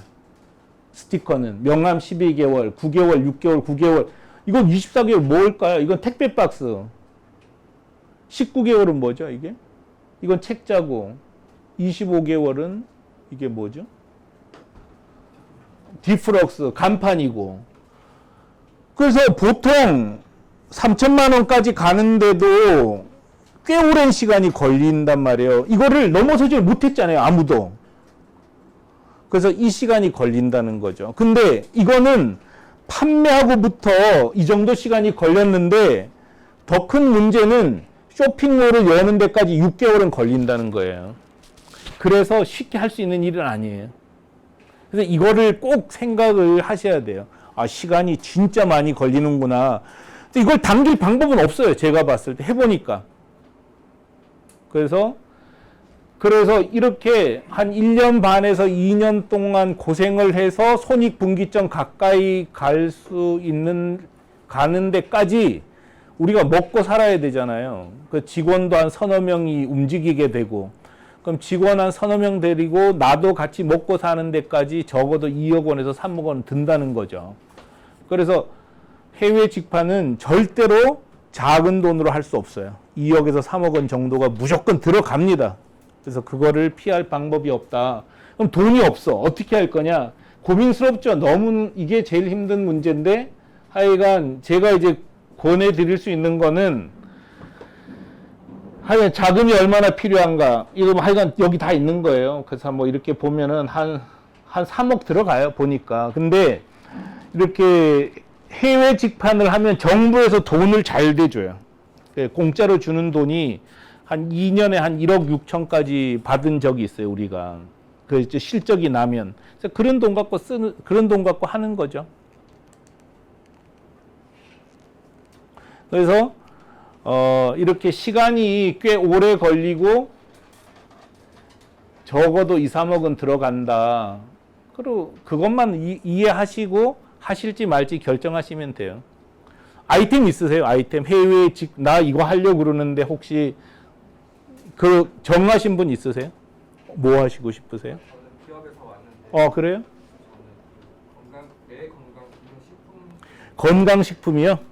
스티커는 명함 12개월, 9개월, 6개월, 9개월. 이건 24개월 뭘까요? 이건 택배 박스. 19개월은 뭐죠, 이게? 이건 책자고. 25개월은 이게 뭐죠? 디프럭스, 간판이고. 그래서 보통 3천만 원까지 가는데도 꽤 오랜 시간이 걸린단 말이에요. 이거를 넘어서지 못했잖아요, 아무도. 그래서 이 시간이 걸린다는 거죠. 근데 이거는 판매하고부터 이 정도 시간이 걸렸는데 더 큰 문제는 쇼핑몰을 여는 데까지 6개월은 걸린다는 거예요. 그래서 쉽게 할 수 있는 일은 아니에요. 그래서 이거를 꼭 생각을 하셔야 돼요. 시간이 진짜 많이 걸리는구나. 이걸 당길 방법은 없어요. 제가 봤을 때 해보니까. 그래서 이렇게 한 1년 반에서 2년 동안 고생을 해서 손익분기점 가까이 가는 데까지 우리가 먹고 살아야 되잖아요. 그 직원도 한 서너 명이 움직이게 되고, 그럼 직원 한 서너 명 데리고 나도 같이 먹고 사는 데까지 적어도 2억 원에서 3억 원 든다는 거죠. 그래서 해외 직판은 절대로 작은 돈으로 할 수 없어요. 2억에서 3억 원 정도가 무조건 들어갑니다. 그래서 그거를 피할 방법이 없다. 그럼 돈이 없어. 어떻게 할 거냐? 고민스럽죠. 너무 이게 제일 힘든 문제인데, 하여간 제가 이제 권해드릴 수 있는 거는 하여간 자금이 얼마나 필요한가. 이거 하여간 여기 다 있는 거예요. 그래서 뭐 이렇게 보면은 한 3억 들어가요. 보니까. 근데 이렇게 해외 직판을 하면 정부에서 돈을 잘 대줘요. 공짜로 주는 돈이 한 2년에 한 1억 6천까지 받은 적이 있어요, 우리가. 그 실적이 나면. 그래서 그런 돈 갖고 하는 거죠. 그래서 이렇게 시간이 꽤 오래 걸리고 적어도 2, 3억은 들어간다. 그리고 그것만 이해하시고 하실지 말지 결정하시면 돼요. 아이템 있으세요? 아이템 해외 나 이거 하려고 그러는데 혹시 그 정하신 분 있으세요? 뭐 하시고 싶으세요? 저는 기업에서 왔는데 그래요? 저는 건강 건강식품이요? 그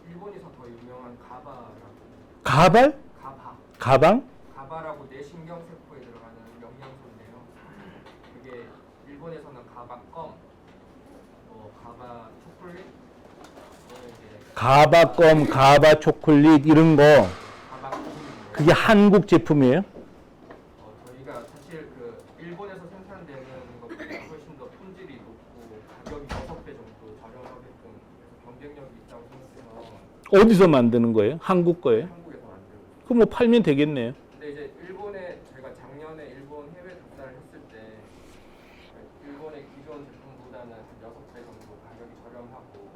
일본에서 더 유명한 가바라고. 가발? 가바. 가방? 가바라고 뇌신경 세포에 들어가는 영양소인데요. 그게 일본에서는 가바껌, 가바 초콜릿, 이제 가바껌, 가바 초콜릿 이런 거 가바껌. 그게 한국 제품이에요? 저희가 사실 그 일본에서 생산되는 것보다 훨씬 더 품질이 높고 가격이 6배 정도 저렴하게끔 그래서 경쟁력이 있다고 생각해서 어디서 만드는 거예요? 한국 거예요? 한국에서 만들고. 그럼 뭐 팔면 되겠네요. 근데 이제 일본에 저희가 작년에 일본 해외 답사를 했을 때 일본의 기존 제품보다는 한 6배 정도 가격이 저렴하고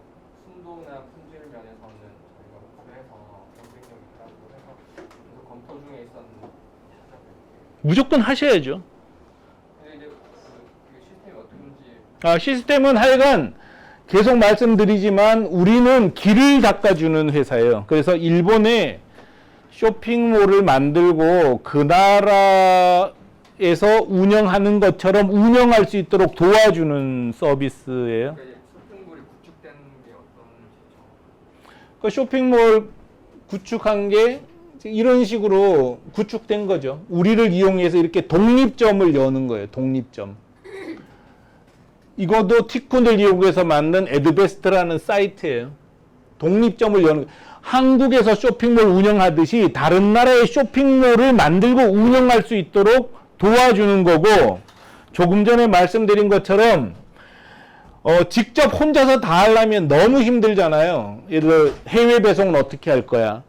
순도나 품질 면에서는 저희가 목표해서 경쟁력이 있다고 해서 그래서 검토 중에 있었는데 찾아뵐게요. 무조건 하셔야죠. 근데 이제 그 시스템이 어떤지 시스템은 하여간 계속 말씀드리지만 우리는 길을 닦아주는 회사예요. 그래서 일본에 쇼핑몰을 만들고 그 나라에서 운영하는 것처럼 운영할 수 있도록 도와주는 서비스예요. 그러니까 이제 쇼핑몰이 구축된 게 어떤지죠? 그 쇼핑몰 구축한 게 이런 식으로 구축된 거죠. 우리를 이용해서 이렇게 독립점을 여는 거예요. 독립점. 이것도 티쿤을 이용해서 만든 에드베스트라는 사이트예요. 독립점을 여는 거예요. 한국에서 쇼핑몰 운영하듯이 다른 나라의 쇼핑몰을 만들고 운영할 수 있도록 도와주는 거고, 조금 전에 말씀드린 것처럼 직접 혼자서 다 하려면 너무 힘들잖아요. 예를 들어 해외 배송은 어떻게 할 거야?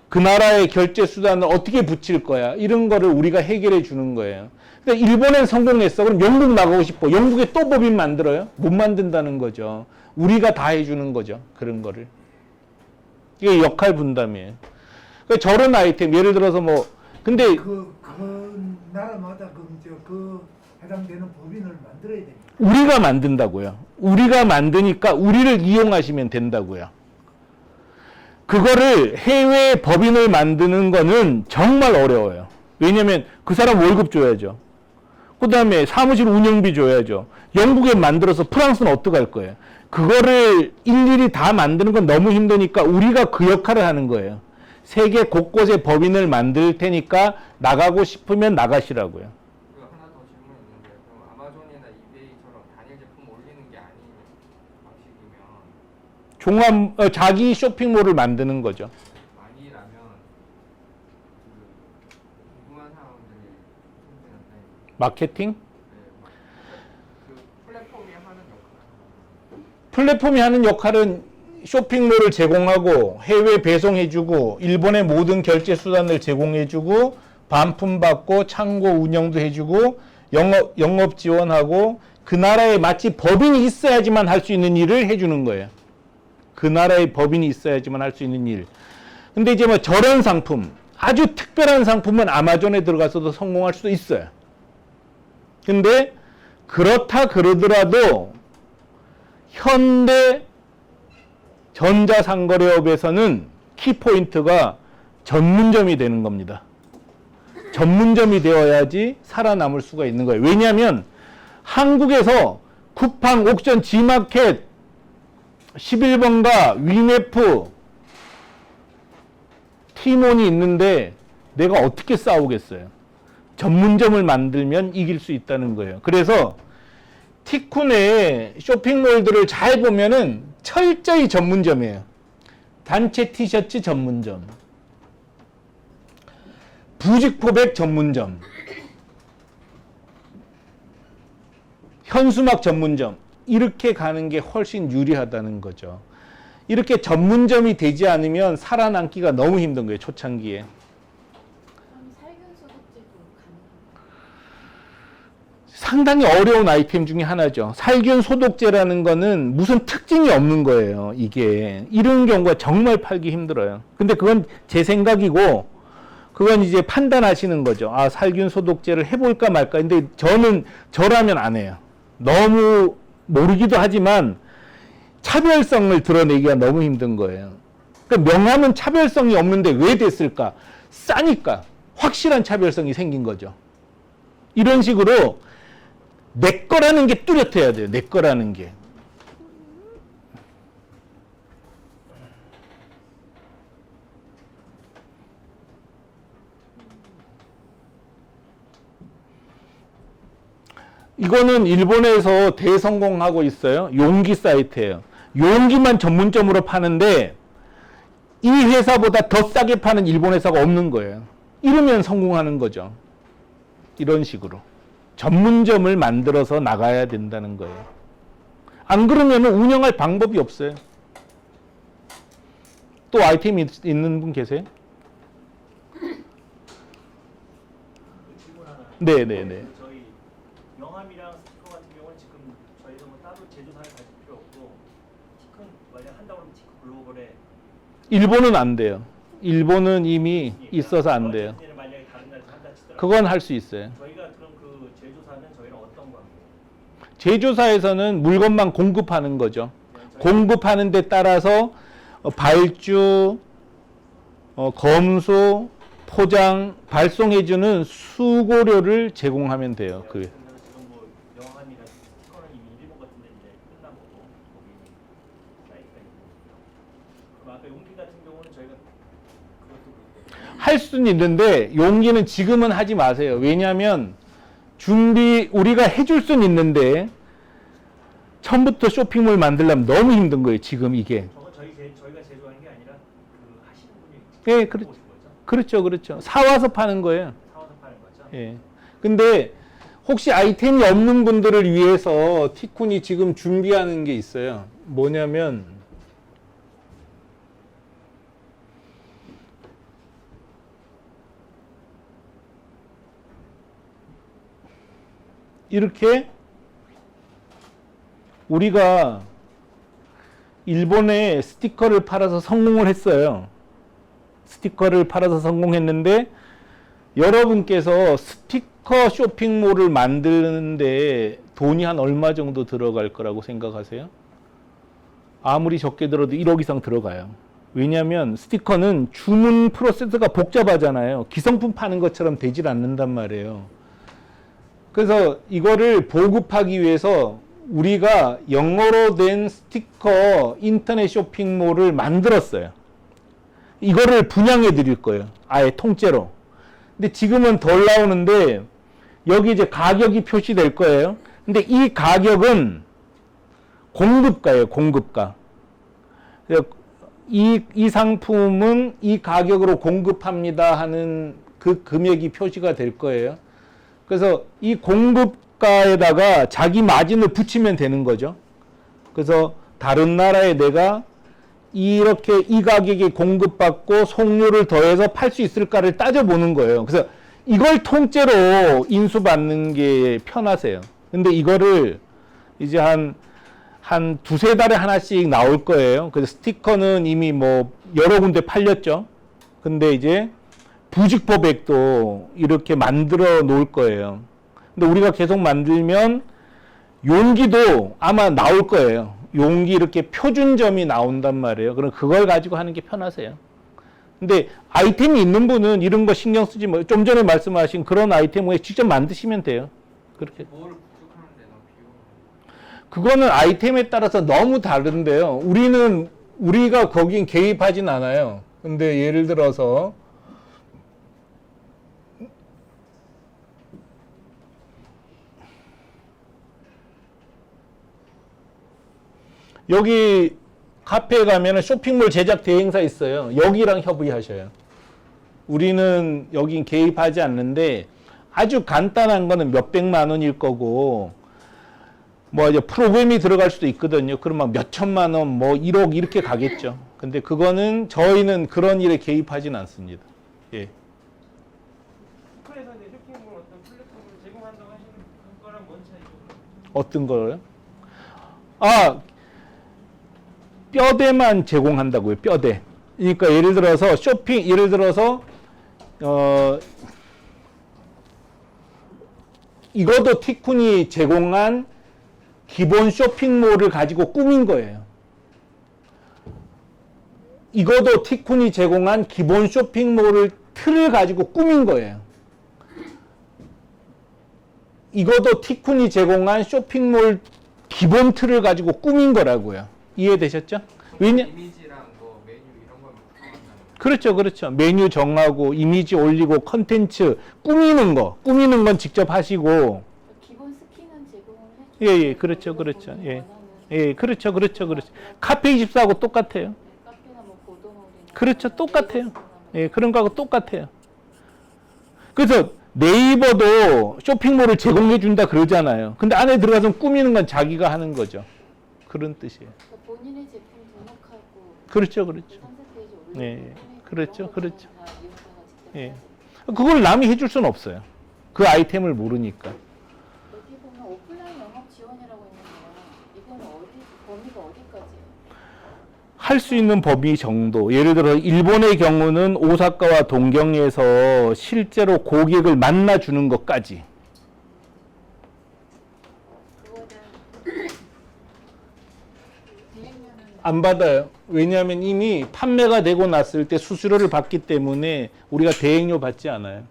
그 나라의 결제 수단을 어떻게 붙일 거야? 이런 거를 우리가 해결해 주는 거예요. 근데 일본엔 성공했어. 그럼 영국 나가고 싶어. 영국에 또 법인 만들어요? 못 만든다는 거죠. 우리가 다 해주는 거죠. 그런 거를. 이게 역할 분담이에요. 그러니까 저런 아이템, 예를 들어서 뭐, 근데 그 나라마다 그 해당되는 법인을 만들어야 됩니다. 우리가 만든다고요. 우리가 만드니까 우리를 이용하시면 된다고요. 그거를 해외 법인을 만드는 거는 정말 어려워요. 왜냐면 그 사람 월급 줘야죠. 그 다음에 사무실 운영비 줘야죠. 영국에 만들어서 프랑스는 어떡할 거예요? 그거를 일일이 다 만드는 건 너무 힘드니까 우리가 그 역할을 하는 거예요. 세계 곳곳에 법인을 만들 테니까 나가고 싶으면 나가시라고요. 그 하나 더 질문 있는데 그럼 아마존이나 이베이처럼 단일 제품 올리는 게 아닌 방식이면 자기 쇼핑몰을 만드는 거죠. 아니라면 그 궁금한 사람들이 생기는데 마케팅? 그 플랫폼이 하는 역할은 플랫폼이 하는 역할은 쇼핑몰을 제공하고 해외 배송해주고 일본의 모든 결제 수단을 제공해주고 반품받고 창고 운영도 해주고 영업 지원하고 그 나라에 마치 법인이 있어야지만 할 수 있는 일을 해주는 거예요. 그 나라에 법인이 있어야지만 할 수 있는 일. 근데 이제 뭐 저런 상품, 아주 특별한 상품은 아마존에 들어가서도 성공할 수도 있어요. 근데 그렇다 그러더라도 현대 전자상거래업에서는 키포인트가 전문점이 되는 겁니다. 전문점이 되어야지 살아남을 수가 있는 거예요. 왜냐하면 한국에서 쿠팡, 옥션, 지마켓, 11번가, 위메프, 티몬이 있는데 내가 어떻게 싸우겠어요? 전문점을 만들면 이길 수 있다는 거예요. 그래서 티쿤의 쇼핑몰들을 잘 보면은 철저히 전문점이에요. 단체 티셔츠 전문점, 부직포백 전문점, 현수막 전문점, 이렇게 가는 게 훨씬 유리하다는 거죠. 이렇게 전문점이 되지 않으면 살아남기가 너무 힘든 거예요, 초창기에. 그럼 살균 소독제도 가능한가요? 상당히 어려운 아이템 중에 하나죠. 살균 소독제라는 거는 무슨 특징이 없는 거예요, 이게. 이런 경우가 정말 팔기 힘들어요. 근데 그건 제 생각이고, 그건 이제 판단하시는 거죠. 아, 살균 소독제를 해볼까 말까. 근데 저라면 안 해요. 너무 모르기도 하지만 차별성을 드러내기가 너무 힘든 거예요. 그러니까 명함은 차별성이 없는데 왜 됐을까? 싸니까 확실한 차별성이 생긴 거죠. 이런 식으로 내 거라는 게 뚜렷해야 돼요. 내 거라는 게. 이거는 일본에서 대성공하고 있어요. 용기 사이트예요. 용기만 전문점으로 파는데 이 회사보다 더 싸게 파는 일본 회사가 없는 거예요. 이러면 성공하는 거죠. 이런 식으로 전문점을 만들어서 나가야 된다는 거예요. 안 그러면 운영할 방법이 없어요. 또 아이템 있는 분 계세요? 네네네. 저희 명함이랑 스티커 같은 경우는 지금 저희가 뭐 따로 제조사를 가질 필요 없고 티콘 만약 한다고 하면 티콘 글로벌에 일본은 안 돼요. 일본은 이미 있어서 안 돼요. 만약에 다른 나라에서 한다 치더라도 그건 할 수 있어요. 저희가 그럼 그 제조사는 저희랑 어떤 관계예요? 제조사에서는 물건만 공급하는 거죠. 네, 공급하는 데 따라서 발주, 검수, 포장, 발송해주는 수고료를 제공하면 돼요. 그 지금 뭐 명함이나 스티커는 이미 일본 같은 데 이제 끝난 거고 거기 사이트가 있는 거고요. 그럼 아까 용기 같은 경우는 저희가 그것도 할 수는 있는데 용기는 지금은 하지 마세요. 왜냐하면 우리가 해줄 수는 있는데 처음부터 쇼핑몰 만들려면 너무 힘든 거예요. 지금 이게. 저건 저희가 제조하는 게 아니라 그 하시는 분이 예, 직접 그렇죠. 오신 거죠? 그렇죠, 그렇죠. 사와서 파는 거예요. 사와서 파는 거죠? 예. 근데 혹시 아이템이 없는 분들을 위해서 티쿤이 지금 준비하는 게 있어요. 뭐냐면 이렇게 우리가 일본에 스티커를 팔아서 성공을 했어요. 스티커를 팔아서 성공했는데 여러분께서 스티커 쇼핑몰을 만드는데 돈이 한 얼마 정도 들어갈 거라고 생각하세요? 아무리 적게 들어도 1억 이상 들어가요. 왜냐하면 스티커는 주문 프로세스가 복잡하잖아요. 기성품 파는 것처럼 되질 않는단 말이에요. 그래서 이거를 보급하기 위해서 우리가 영어로 된 스티커 인터넷 쇼핑몰을 만들었어요. 이거를 분양해 드릴 거예요. 아예 통째로. 근데 지금은 덜 나오는데 여기 이제 가격이 표시될 거예요. 근데 이 가격은 공급가예요. 공급가. 이 상품은 이 가격으로 공급합니다 하는 그 금액이 표시가 될 거예요. 그래서 이 공급가에다가 자기 마진을 붙이면 되는 거죠. 그래서 다른 나라에 내가 이렇게 이 가격에 공급받고 송료를 더해서 팔 수 있을까를 따져보는 거예요. 그래서 이걸 통째로 인수받는 게 편하세요. 근데 이거를 이제 한 두세 달에 하나씩 나올 거예요. 그래서 스티커는 이미 뭐 여러 군데 팔렸죠. 근데 이제 부직포백도 이렇게 만들어 놓을 거예요. 근데 우리가 계속 만들면 용기도 아마 나올 거예요. 용기 이렇게 표준점이 나온단 말이에요. 그럼 그걸 가지고 하는 게 편하세요. 근데 아이템이 있는 분은 이런 거 신경 쓰지 뭐, 좀 전에 말씀하신 그런 아이템을 직접 만드시면 돼요. 그렇게. 뭘 구축하는데 너무 비용. 그거는 아이템에 따라서 너무 다른데요. 우리가 거긴 개입하진 않아요. 근데 예를 들어서 여기 카페에 가면 쇼핑몰 제작 대행사 있어요. 여기랑 협의하셔요. 우리는 여긴 개입하지 않는데 아주 간단한 거는 몇백만 원일 거고 뭐 이제 프로그램이 들어갈 수도 있거든요. 그러면 몇천만 원, 뭐 1억 이렇게 가겠죠. 근데 그거는 저희는 그런 일에 개입하진 않습니다. 예. 스티커에서 이제 쇼핑몰 어떤 플랫폼을 제공한다고 하시는 그거랑 뭔 차이죠? 어떤 거요? 아, 뼈대만 제공한다고요. 뼈대. 그러니까 예를 들어서 이것도 티쿤이 제공한 기본 쇼핑몰을 가지고 꾸민 거예요. 이것도 티쿤이 제공한 기본 쇼핑몰을 틀을 가지고 꾸민 거예요. 이것도 티쿤이 제공한 쇼핑몰 기본 틀을 가지고 꾸민 거라고요. 이해되셨죠? 이미지랑 뭐 메뉴 이런 걸 정한다는 거. 그렇죠, 그렇죠. 메뉴 정하고 이미지 올리고 컨텐츠 꾸미는 건 직접 하시고 기본 스키는 예, 그렇죠, 그렇죠. 예. 예, 그렇죠, 그렇죠, 그렇죠. 카페24하고 똑같아요. 카페나 뭐 고도몰이나 그렇죠, 똑같아요. 예, 그런 거하고 똑같아요. 그래서 네이버도 쇼핑몰을 제공해 준다 그러잖아요. 근데 안에 들어가서 꾸미는 건 자기가 하는 거죠. 그런 뜻이에요. 그러니까 본인의 제품 등록하고 그렇죠, 그렇죠. 상세 페이지 올리고 네, 그렇죠, 그렇죠. 다 이용자가 직접 예. 하시고. 그걸 남이 해줄 수는 없어요. 그 아이템을 모르니까. 여기 보면 오프라인 영업 지원이라고 있는데요. 이건 범위가 어디까지예요? 할 수 있는 범위 정도. 예를 들어 일본의 경우는 오사카와 동경에서 실제로 고객을 만나주는 것까지. 그거는 대행료는 안 받아요. 왜냐하면 이미 판매가 되고 났을 때 수수료를 받기 때문에 우리가 대행료 받지 않아요.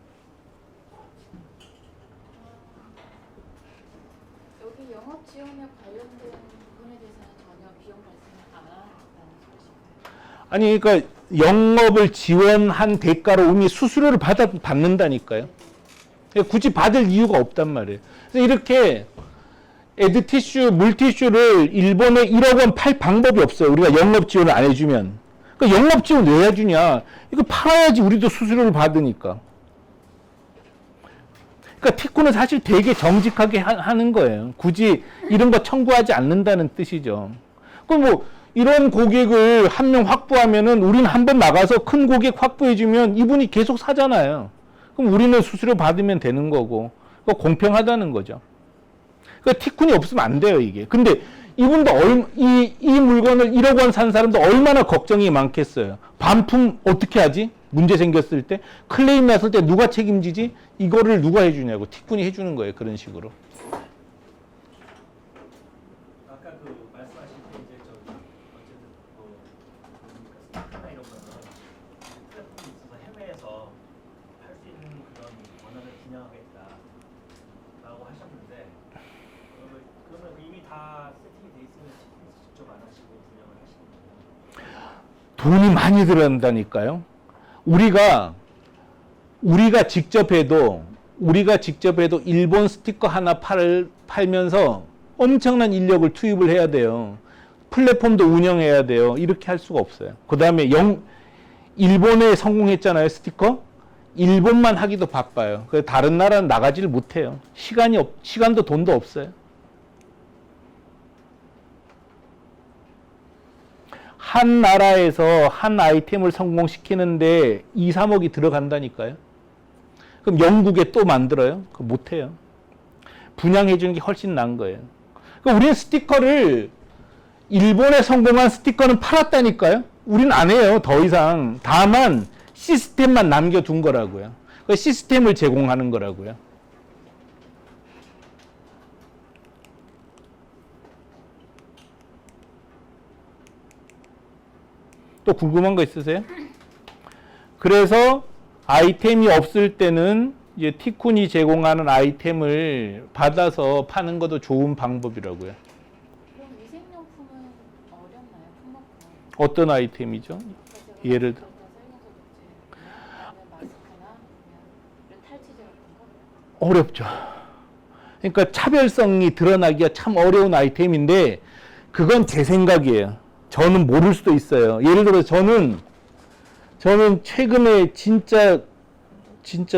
여기 영업 지원에 관련된 부분에 대해서는 전혀 비용 발생을 안 한다는 소리신가요? 아니 그러니까 영업을 지원한 대가로 이미 수수료를 받는다니까요. 그러니까 굳이 받을 이유가 없단 말이에요. 그래서 이렇게 에드티슈, 물티슈를 일본에 1억 원 팔 방법이 없어요. 우리가 영업 지원을 안 해주면. 그러니까 영업 지원 왜 해주냐. 이거 팔아야지 우리도 수수료를 받으니까. 그러니까 티코는 사실 되게 정직하게 하는 거예요. 굳이 이런 거 청구하지 않는다는 뜻이죠. 그럼 뭐 이런 고객을 한 명 확보하면은 우리는 한 번 나가서 큰 고객 확보해주면 이분이 계속 사잖아요. 그럼 우리는 수수료 받으면 되는 거고. 그거 공평하다는 거죠. 그러니까 티쿤이 없으면 안 돼요, 이게. 근데 이분도 이 물건을 1억 원 산 사람도 얼마나 걱정이 많겠어요. 반품 어떻게 하지? 문제 생겼을 때? 클레임 났을 때 누가 책임지지? 이거를 누가 해주냐고. 티쿤이 해주는 거예요, 그런 식으로. 아까 그 말씀하실 때 이제 저기 어쨌든 뭐 스티커나 이런 거는 플랫폼이 있어서 해외에서 할 수 있는 그런 권한을 진행하겠다라고 하셨는데 그러면 이미 다 세팅이 돼 있으면 직접 안 하시고 운영을 하시는 거예요? 돈이 많이 들어간다니까요. 우리가 직접 해도 일본 스티커 하나 팔면서 엄청난 인력을 투입을 해야 돼요. 플랫폼도 운영해야 돼요. 이렇게 할 수가 없어요. 그 다음에 일본에 성공했잖아요, 스티커. 일본만 하기도 바빠요. 그래서 다른 나라는 나가지를 못해요. 시간도 돈도 없어요. 한 나라에서 한 아이템을 성공시키는데 2, 3억이 들어간다니까요. 그럼 영국에 또 만들어요? 그거 못해요. 분양해 주는 게 훨씬 나은 거예요. 그럼 우리는 스티커를 일본에 성공한 스티커는 팔았다니까요. 우리는 안 해요. 더 이상. 다만 시스템만 남겨둔 거라고요. 그 시스템을 제공하는 거라고요. 또 궁금한 거 있으세요? 그래서 아이템이 없을 때는 이제 티쿤이 제공하는 아이템을 받아서 파는 것도 좋은 방법이라고요. 그럼 위생용품은 어렵나요? 품목은? 어떤 아이템이죠? 예를 들어. 마스크나 아니면 탈취제 같은 거? 어렵죠. 그러니까 차별성이 드러나기가 참 어려운 아이템인데 그건 제 생각이에요. 저는 모를 수도 있어요. 예를 들어 저는 최근에 진짜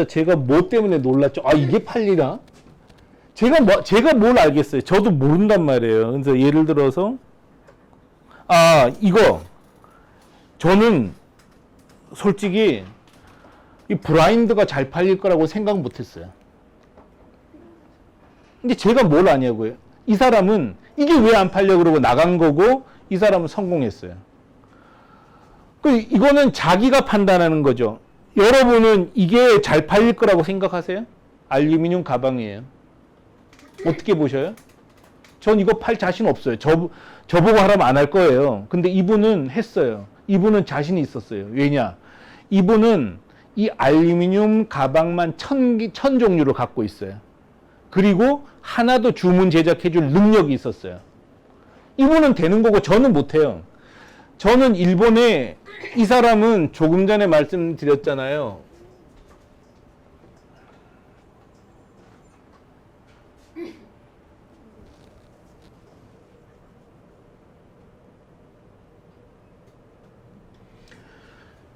제가 뭐 때문에 놀랐죠. 아, 이게 팔리나? 제가 뭘 알겠어요. 저도 모른단 말이에요. 그래서 예를 들어서 이거 저는 솔직히 이 브라인드가 잘 팔릴 거라고 생각 못 했어요. 근데 제가 뭘 아냐고요. 이 사람은 이게 왜 안 팔려 그러고 나간 거고 이 사람은 성공했어요. 이거는 자기가 판단하는 거죠. 여러분은 이게 잘 팔릴 거라고 생각하세요? 알루미늄 가방이에요. 어떻게 보셔요? 전 이거 팔 자신 없어요. 저보고 하라면 안 할 거예요. 근데 이분은 했어요. 이분은 자신이 있었어요. 왜냐? 이분은 이 알루미늄 가방만 1000 종류를 갖고 있어요. 그리고 하나도 주문 제작해 줄 능력이 있었어요. 이분은 되는 거고 저는 못해요. 저는 일본에 이 사람은 조금 전에 말씀드렸잖아요.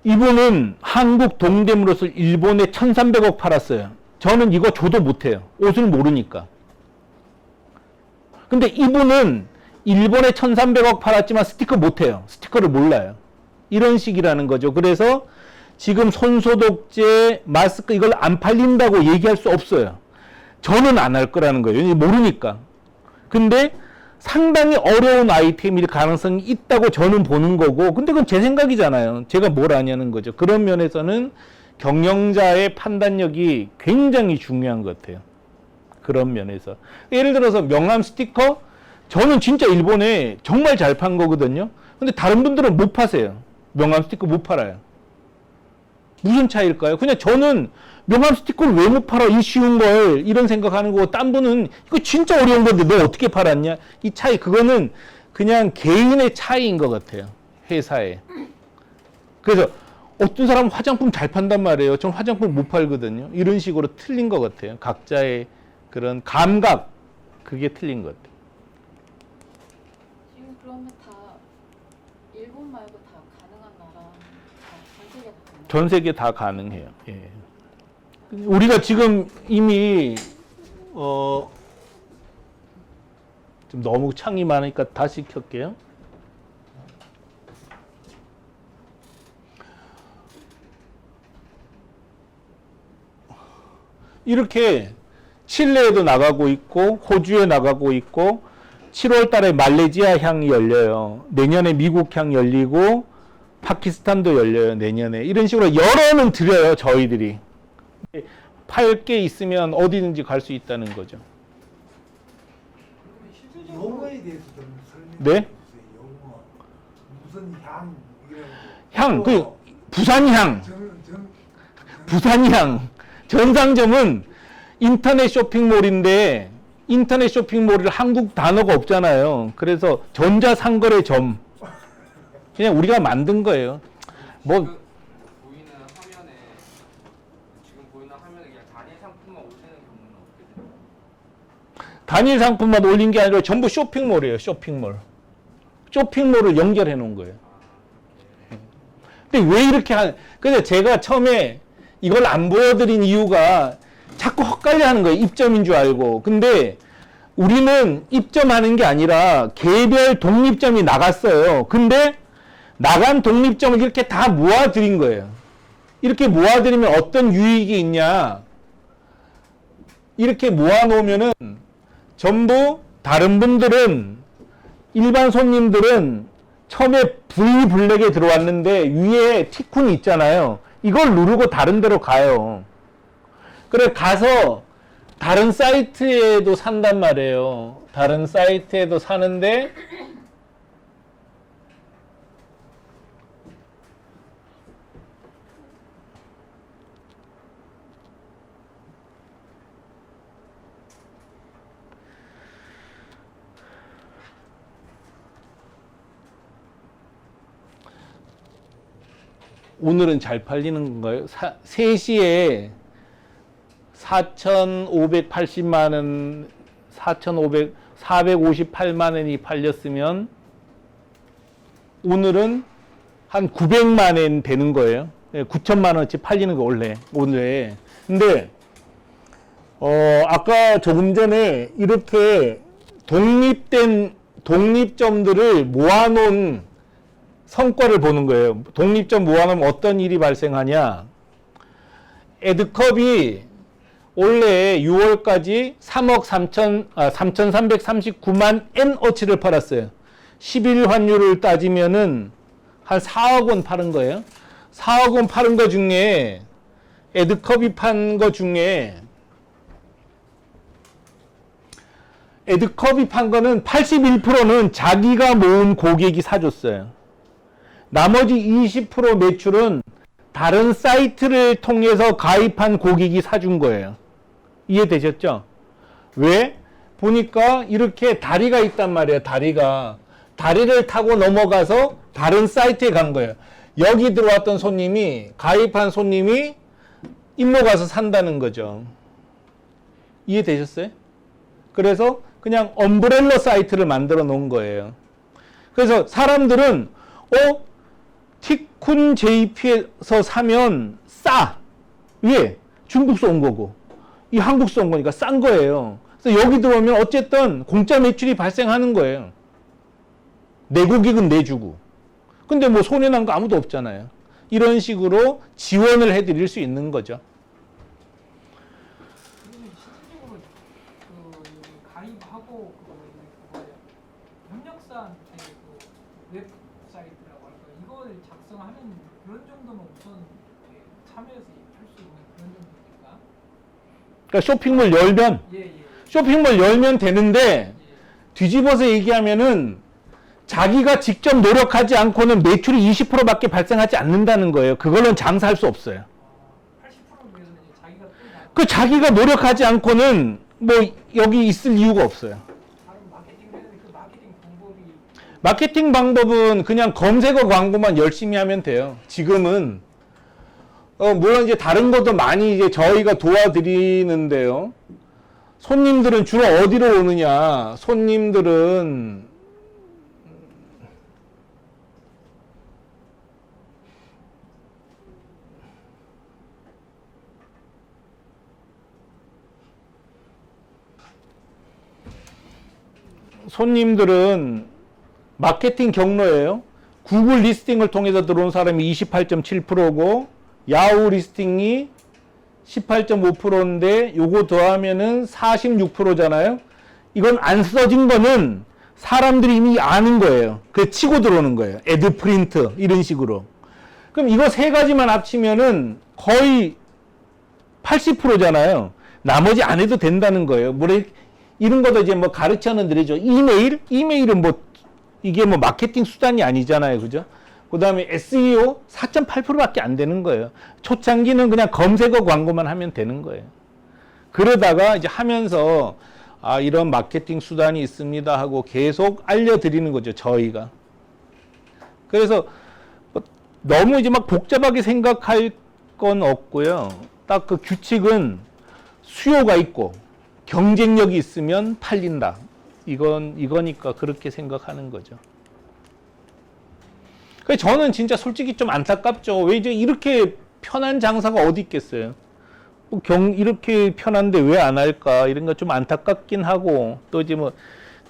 이분은 한국 동대문옷을 일본에 1,300억 팔았어요. 저는 이거 줘도 못해요. 옷을 모르니까. 근데 이분은 일본에 1,300억 팔았지만 스티커 못해요. 스티커를 몰라요. 이런 식이라는 거죠. 그래서 지금 손소독제, 마스크 이걸 안 팔린다고 얘기할 수 없어요. 저는 안 할 거라는 거예요. 모르니까. 근데 상당히 어려운 아이템일 가능성이 있다고 저는 보는 거고, 근데 그건 제 생각이잖아요. 제가 뭘 아냐는 거죠. 그런 면에서는 경영자의 판단력이 굉장히 중요한 것 같아요. 그런 면에서. 예를 들어서 명함 스티커, 저는 진짜 일본에 정말 잘 판 거거든요. 근데 다른 분들은 못 파세요. 명함 스티커 못 팔아요. 무슨 차이일까요? 그냥 저는 명함 스티커를 왜 못 팔아? 이 쉬운 걸, 이런 생각하는 거고, 딴 분은 이거 진짜 어려운 건데 너 어떻게 팔았냐? 이 차이, 그거는 그냥 개인의 차이인 것 같아요. 회사에. 그래서 어떤 사람은 화장품 잘 판단 말이에요. 전 화장품 못 팔거든요. 이런 식으로 틀린 것 같아요. 각자의 그런 감각, 그게 틀린 것 같아요. 지금 그러면 다 일본 말고 다 가능한 나라 전 세계 다 가능. 전 세계 다 가능해요. 예. 우리가 지금 이미 좀 너무 창이 많으니까 다시 켤게요. 이렇게 칠레에도 나가고 있고 호주에 나가고 있고 7월 달에 말레이시아 향이 열려요. 내년에 미국 향 열리고 파키스탄도 열려요. 내년에. 이런 식으로 여러는 드려요. 저희들이. 팔 게 있으면 어디든지 갈 수 있다는 거죠. 용어에 대해서 좀 설명해 네? 주세요. 용어. 무슨 향 이런 향, 그 부산향. 전 부산향. 전상점은 인터넷 쇼핑몰인데 인터넷 쇼핑몰이 한국 단어가 없잖아요. 그래서 전자상거래점. 그냥 우리가 만든 거예요. 뭐 지금 보이는 화면에 그냥 단일 상품만 올리는 경우는 어떻게 돼요? 단일 상품만 올린 게 아니라 전부 쇼핑몰이에요. 쇼핑몰. 쇼핑몰을 연결해 놓은 거예요. 근데 왜 이렇게 근데 제가 처음에 이걸 안 보여드린 이유가 자꾸 헛갈려 하는 거예요. 입점인 줄 알고. 근데 우리는 입점하는 게 아니라 개별 독립점이 나갔어요. 근데 나간 독립점을 이렇게 다 모아드린 거예요. 이렇게 모아드리면 어떤 유익이 있냐. 이렇게 모아놓으면은 전부 다른 분들은, 일반 손님들은 처음에 V블랙에 들어왔는데 위에 티쿤이 있잖아요. 이걸 누르고 다른 데로 가요. 그래 가서 다른 사이트에도 산단 말이에요. 다른 사이트에도 사는데 오늘은 잘 팔리는 건가요? 3시에 4,580만 원, 458만 원이 팔렸으면 오늘은 한 900만 원 되는 거예요. 9천만 원치 팔리는 거 원래 오늘에. 근데 아까 조금 전에 이렇게 독립된 독립점들을 모아놓은 성과를 보는 거예요. 독립점 모아놓으면 어떤 일이 발생하냐. 에드컵이 올해 6월까지 3,339만 N어치를 팔았어요. 11일 환율을 따지면은 한 4억 원 파는 거예요. 4억 원 파는 거 중에 에드컵이 판 거 중에 에드컵이 판 거는 81%는 자기가 모은 고객이 사줬어요. 나머지 20% 매출은 다른 사이트를 통해서 가입한 고객이 사준 거예요. 이해되셨죠? 왜? 보니까 이렇게 다리가 있단 말이에요. 다리를 타고 넘어가서 다른 사이트에 간 거예요. 여기 들어왔던 손님이, 가입한 손님이 일로 가서 산다는 거죠. 이해되셨어요? 그래서 그냥 엄브렐러 사이트를 만들어 놓은 거예요. 그래서 사람들은 티쿤 JP에서 사면 싸. 왜? 중국서 온 거고. 이 한국서 온 거니까 싼 거예요. 그래서 여기 들어오면 어쨌든 공짜 매출이 발생하는 거예요. 내고객은 내주고. 근데 뭐 손해난 거 아무도 없잖아요. 이런 식으로 지원을 해드릴 수 있는 거죠. 그러면 실질적으로 그 가입하고 그거 협력사한테 그 웹사이트라고 할까 이걸 작성하는 그런 정도는 우선 이렇게 참여해서 할 수 있는 그런 정도입니까? 그러니까 쇼핑몰 열면 예예. 쇼핑몰 열면 되는데 뒤집어서 얘기하면은 자기가 직접 노력하지 않고는 매출이 20%밖에 발생하지 않는다는 거예요. 그걸로는 장사할 수 없어요. 80%를 위해서는 이제 자기가 또 그 자기가 노력하지 않고는 뭐 여기 있을 이유가 없어요. 다른 마케팅을 했는데 그 마케팅 방법이 마케팅 방법은 그냥 검색어 광고만 열심히 하면 돼요. 지금은 물론 이제 다른 것도 많이 이제 저희가 도와드리는데요. 손님들은 주로 어디로 오느냐? 손님들은 마케팅 경로예요. 구글 리스팅을 통해서 들어온 사람이 28.7%고 야후 리스팅이 18.5%인데 요거 더하면은 46%잖아요. 이건 안 써진 거는 사람들이 이미 아는 거예요. 그 치고 들어오는 거예요. 애드 프린트 이런 식으로. 그럼 이거 세 가지만 합치면은 거의 80%잖아요. 나머지 안 해도 된다는 거예요. 이런 것도 이제 뭐 가르쳐는 드리죠. 이메일은 뭐 이게 뭐 마케팅 수단이 아니잖아요. 그죠? 그 다음에 SEO 4.8%밖에 안 되는 거예요. 초창기는 그냥 검색어 광고만 하면 되는 거예요. 그러다가 이제 하면서 이런 마케팅 수단이 있습니다 하고 계속 알려드리는 거죠. 저희가. 그래서 너무 이제 막 복잡하게 생각할 건 없고요. 딱 그 규칙은 수요가 있고 경쟁력이 있으면 팔린다. 이거니까 그렇게 생각하는 거죠. 그래서 저는 진짜 솔직히 좀 안타깝죠. 왜 이제 이렇게 편한 장사가 어디 있겠어요. 이렇게 편한데 왜 안 할까 이런 거 좀 안타깝긴 하고 또 이제 뭐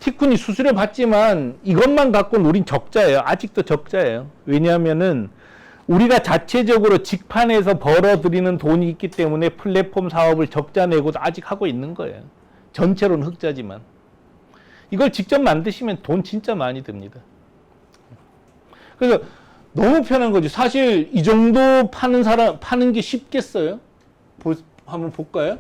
티쿤이 수수료 받지만 이것만 갖고는 우린 적자예요. 아직도 적자예요. 왜냐하면은 우리가 자체적으로 직판에서 벌어들이는 돈이 있기 때문에 플랫폼 사업을 적자 내고도 아직 하고 있는 거예요. 전체로는 흑자지만. 이걸 직접 만드시면 돈 진짜 많이 듭니다. 그래서 너무 편한 거죠. 사실 이 정도 파는 게 쉽겠어요? 한번 볼까요?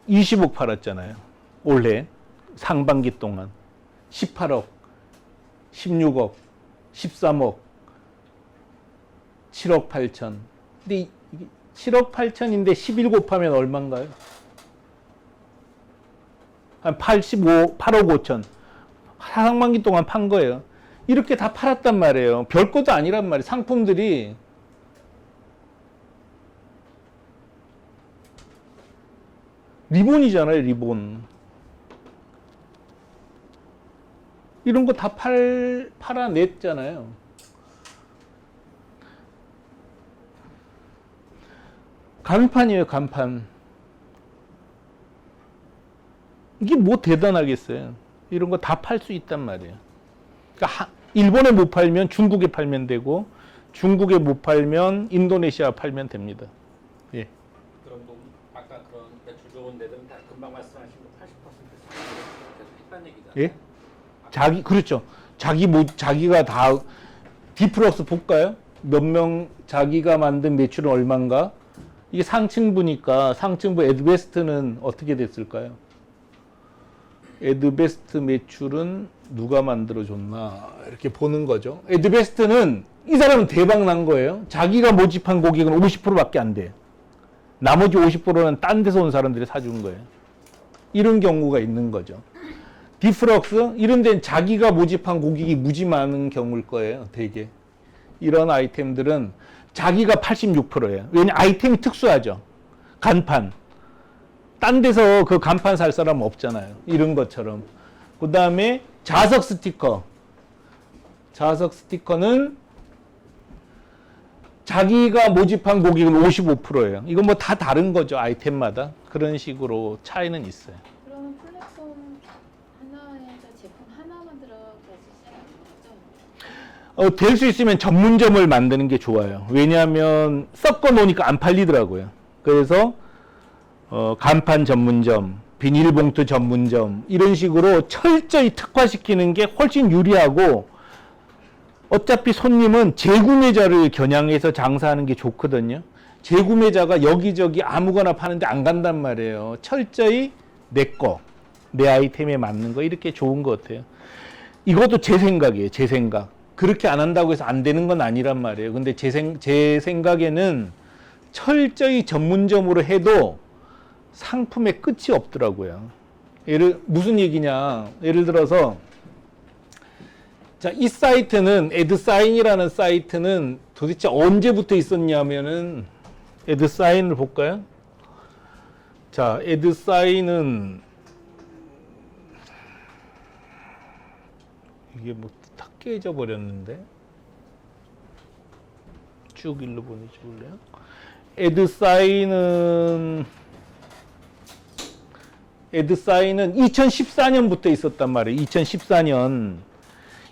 (20억) 팔았잖아요. 올해 상반기 동안 18억, 16억, 13억, 7억 8천. 근데 이게 7억 8천인데 11 곱하면 얼마인가요? 한 8억 5천. 상반기 동안 판 거예요. 이렇게 다 팔았단 말이에요. 별것도 아니란 말이에요. 상품들이. 리본이잖아요, 리본. 이런 거 다 팔아냈잖아요. 간판이에요, 간판. 이게 뭐 대단하겠어요. 이런 거 다 팔 수 있단 말이에요. 그러니까 일본에 못 팔면 중국에 팔면 되고, 중국에 못 팔면 인도네시아 팔면 됩니다. 예. 그럼 뭐 아까 그런 매출 좋은 데들은 다 금방 말씀하신 거 80% 계속 했다는 얘기잖아요. 예? 그렇죠. 자기가 다, 디플럭스 볼까요? 몇 명, 자기가 만든 매출은 얼마인가? 이게 상층부니까, 상층부 에드베스트는 어떻게 됐을까요? 에드베스트 매출은 누가 만들어줬나? 이렇게 보는 거죠. 에드베스트는 이 사람은 대박 난 거예요. 자기가 모집한 고객은 50%밖에 안 돼요. 나머지 50%는 딴 데서 온 사람들이 사준 거예요. 이런 경우가 있는 거죠. 디플럭스 이런 데는 자기가 모집한 고객이 무지 많은 경우일 거예요. 되게 이런 아이템들은 자기가 86%예요. 왜냐 아이템이 특수하죠. 간판. 딴 데서 그 간판 살 사람 없잖아요. 이런 것처럼. 그 다음에 자석 스티커. 자석 스티커는 자기가 모집한 고객은 55%예요. 이건 뭐 다 다른 거죠. 아이템마다. 그런 식으로 차이는 있어요. 그러면 플랫폼 하나에서 제품 하나만 들어가지 않는 거죠? 될 수 있으면 전문점을 만드는 게 좋아요. 왜냐하면 섞어 놓으니까 안 팔리더라고요. 그래서 간판 전문점, 비닐봉투 전문점 이런 식으로 철저히 특화시키는 게 훨씬 유리하고 어차피 손님은 재구매자를 겨냥해서 장사하는 게 좋거든요. 재구매자가 여기저기 아무거나 파는데 안 간단 말이에요. 철저히 내 거, 내 아이템에 맞는 거 이렇게 좋은 것 같아요. 이것도 제 생각이에요. 제 생각. 그렇게 안 한다고 해서 안 되는 건 아니란 말이에요. 근데 제 생각에는 철저히 전문점으로 해도 상품의 끝이 없더라고요. 무슨 얘기냐. 예를 들어서 자, 이 사이트는 에드사인이라는 사이트는 도대체 언제부터 있었냐면은 에드사인을 볼까요? 자, 에드사인은 이게 뭐 다 깨져 버렸는데 쭉 일로 보내줄래요? 에드사인은 2014년부터 있었단 말이에요.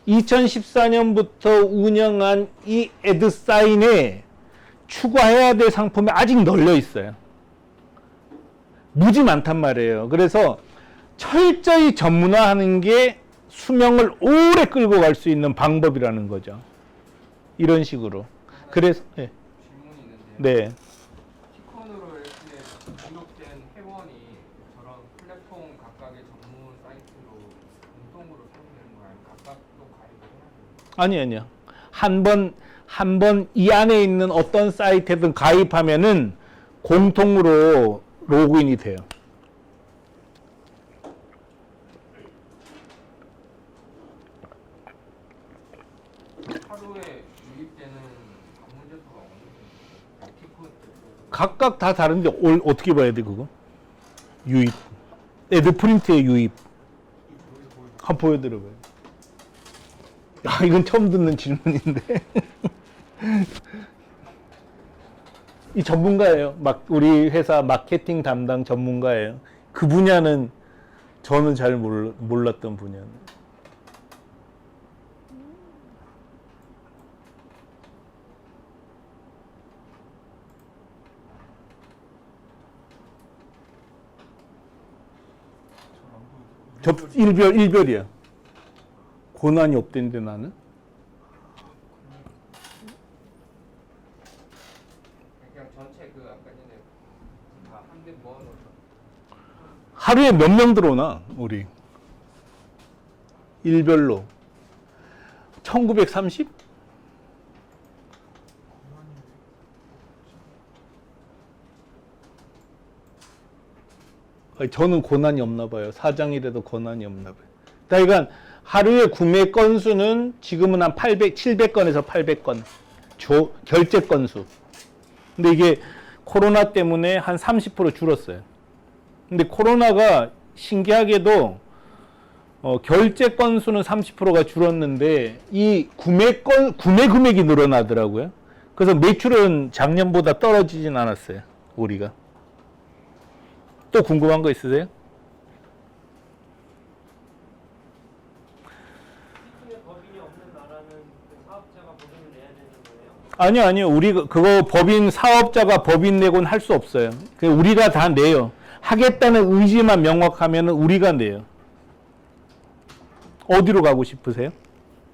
2014년부터 운영한 이 에드사인에 추가해야 될 상품이 아직 널려 있어요. 무지 많단 말이에요. 그래서 철저히 전문화하는 게 수명을 오래 끌고 갈 수 있는 방법이라는 거죠. 이런 식으로. 그래서 네. 질문이 있는데요. 네. 티콘으로 이렇게 등록된 회원이 저런 플랫폼 각각의 전문 사이트로 공통으로 사용되는 거예요? 아니면 각각 또 가입을 해야 돼요? 아니요. 한 번 이 안에 있는 어떤 사이트든 가입하면은 공통으로 로그인이 돼요. 하루에 유입되는 방문자 수가 어느 정도? 티콘 각각 다 다른데 어떻게 봐야 돼 그거? 유입. 에드프린트의 유입. 한번 보여드려봐요. 야, 이건 처음 듣는 질문인데. 이 전문가예요. 우리 회사 마케팅 담당 전문가예요. 그 분야는 저는 잘 몰랐던 분야는. 일별이야. 고난이 없던데 나는. 그냥 전체 그 아까 전에 다 한 대 모아놓은 하루에 몇 명 들어오나 우리 일별로 1930? 저는 권한이 없나 봐요. 사장이라도 권한이 없나 봐요. 그러니까 하루에 구매 건수는 지금은 한 700건에서 800건 결제 건수. 근데 이게 코로나 때문에 한 30% 줄었어요. 근데 코로나가 신기하게도 결제 건수는 30%가 줄었는데 이 구매 금액이 늘어나더라고요. 그래서 매출은 작년보다 떨어지진 않았어요. 우리가. 또 궁금한 거 있으세요? 시스템에 법인이 없는 나라는 그 사업자가 법인을 내야 되는 거예요? 아니요. 우리 그거 법인 사업자가 법인 내고는 할 수 없어요. 우리가 다 내요. 하겠다는 의지만 명확하면 우리가 내요. 어디로 가고 싶으세요?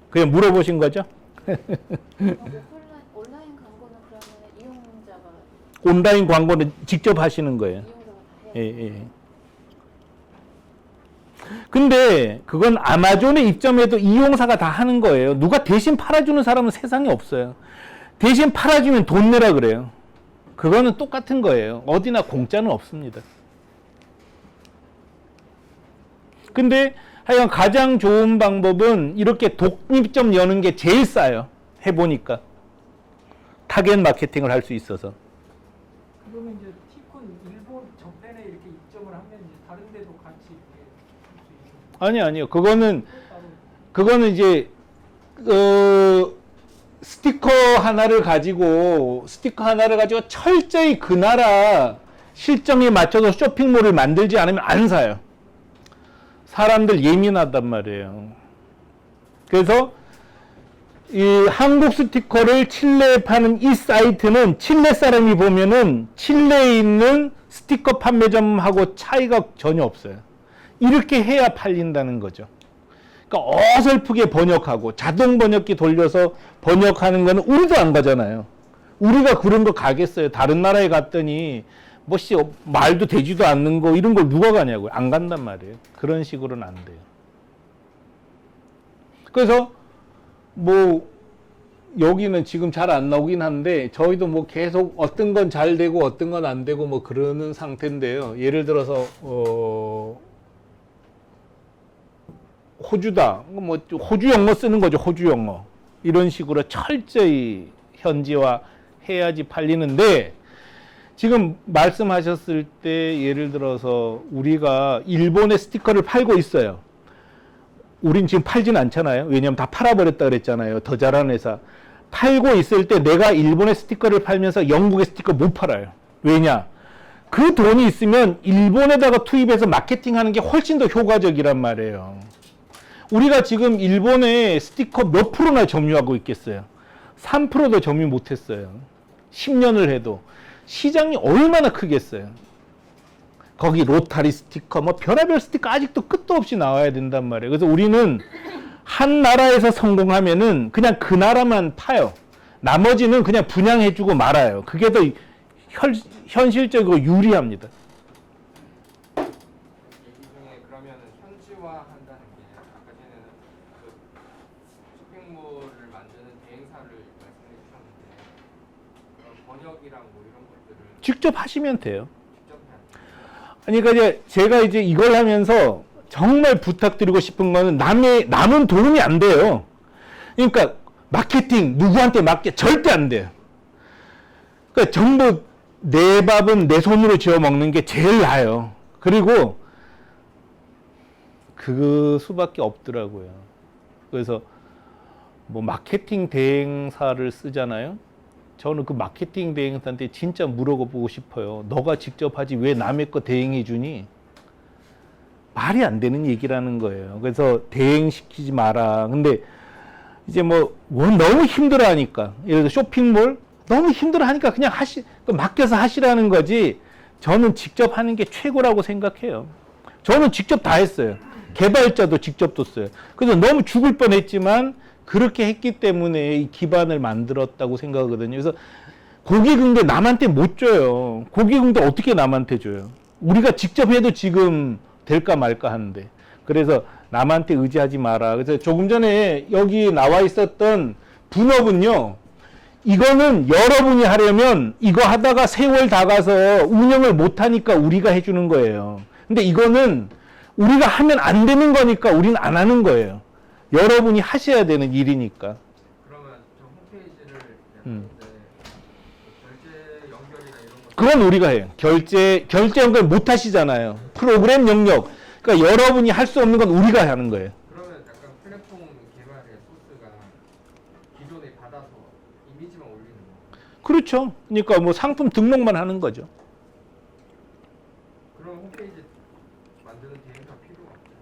그냥 물어보신 거죠? 온라인 광고는 그러면 이용자가 온라인 광고는 직접 하시는 거예요. 이용자가 다 해야 돼요. 예. 근데 그건 아마존의 입점에도 이용사가 다 하는 거예요. 누가 대신 팔아주는 사람은 세상에 없어요. 대신 팔아주면 돈 내라 그래요. 그거는 똑같은 거예요. 어디나 공짜는 없습니다. 근데 하여간 가장 좋은 방법은 이렇게 독립점 여는 게 제일 싸요. 해보니까. 타겟 마케팅을 할 수 있어서. 그러면 이제 티콘 일본 저편에 이렇게 입점을 하면 이제 다른 데도 같이 이렇게 할 수 있는 아니요. 그거는 따로 이제 스티커 하나를 가지고 철저히 그 나라 실정에 맞춰서 쇼핑몰을 만들지 않으면 안 사요. 사람들 예민하단 말이에요. 그래서 이 한국 스티커를 칠레에 파는 이 사이트는 칠레 사람이 보면은 칠레에 있는 스티커 판매점하고 차이가 전혀 없어요. 이렇게 해야 팔린다는 거죠. 그러니까 어설프게 번역하고 자동 번역기 돌려서 번역하는 거는 우리도 안 가잖아요. 우리가 그런 거 가겠어요. 다른 나라에 갔더니 말도 되지도 않는 거 이런 걸 누가 가냐고요. 안 간단 말이에요. 그런 식으로는 안 돼요. 그래서 여기는 지금 잘 안 나오긴 한데 저희도 계속 어떤 건 잘 되고 어떤 건 안 되고 그러는 상태인데요. 예를 들어서 호주다. 호주 영어 쓰는 거죠. 호주 영어. 이런 식으로 철저히 현지화 해야지 팔리는데 지금 말씀하셨을 때 예를 들어서 우리가 일본의 스티커를 팔고 있어요. 우린 지금 팔진 않잖아요. 왜냐하면 다 팔아버렸다 그랬잖아요. 더 잘하는 회사. 팔고 있을 때 내가 일본의 스티커를 팔면서 영국의 스티커 못 팔아요. 왜냐? 그 돈이 있으면 일본에다가 투입해서 마케팅하는 게 훨씬 더 효과적이란 말이에요. 우리가 지금 일본의 스티커 몇 프로나 점유하고 있겠어요? 3%도 점유 못했어요. 10년을 해도. 시장이 얼마나 크겠어요? 거기 로타리 스티커, 별의별 스티커 아직도 끝도 없이 나와야 된단 말이에요. 그래서 우리는 한 나라에서 성공하면은 그냥 그 나라만 파요. 나머지는 그냥 분양해주고 말아요. 그게 더 현실적이고 유리합니다. 얘기 중에 그러면은 현지화한다는 게 아까 전에는 그 쇼핑몰을 만드는 대행사를 말씀해 주셨는데 그런 번역이랑 이런 것들을 직접 하시면 돼요. 직접 해야 그러니까 제가 이걸 하면서 정말 부탁드리고 싶은 거는 남은 도움이 안 돼요. 그러니까 마케팅 누구한테 절대 안 돼요. 그러니까 전부 내 밥은 내 손으로 지어 먹는 게 제일 나아요. 그리고 그 수밖에 없더라고요. 그래서 마케팅 대행사를 쓰잖아요. 저는 그 마케팅 대행사한테 진짜 물어보고 싶어요. 너가 직접 하지 왜 남의 거 대행해 주니? 말이 안 되는 얘기라는 거예요. 그래서 대행시키지 마라. 근데 이제 너무 힘들어 하니까, 예를 들어 쇼핑몰 너무 힘들어 하니까 그냥 맡겨서 하시라는 거지. 저는 직접 하는 게 최고라고 생각해요. 저는 직접 다 했어요. 개발자도 직접 뒀어요. 그래서 너무 죽을 뻔했지만 그렇게 했기 때문에 이 기반을 만들었다고 생각하거든요. 그래서 고객응대 남한테 못 줘요. 고객응대 어떻게 남한테 줘요? 우리가 직접 해도 지금 될까 말까 하는데. 그래서 남한테 의지하지 마라. 그래서 조금 전에 여기 나와 있었던 분업은요, 이거는 여러분이 하려면 이거 하다가 세월 다 가서 운영을 못 하니까 우리가 해주는 거예요. 근데 이거는 우리가 하면 안 되는 거니까 우리는 안 하는 거예요. 여러분이 하셔야 되는 일이니까. 그러면 저 홈페이지를 하는데 결제 연결이나 이런 거 그건 우리가 해요. 결제 연결 못 하시잖아요. 프로그램 영역. 그러니까 여러분이 할 수 없는 건 우리가 하는 거예요. 그러면 약간 플랫폼 개발의 소스가 기존에 받아서 이미지만 올리는 거. 그렇죠. 그러니까 상품 등록만 하는 거죠. 그럼 홈페이지 만드는 대행사 필요가 없잖아요.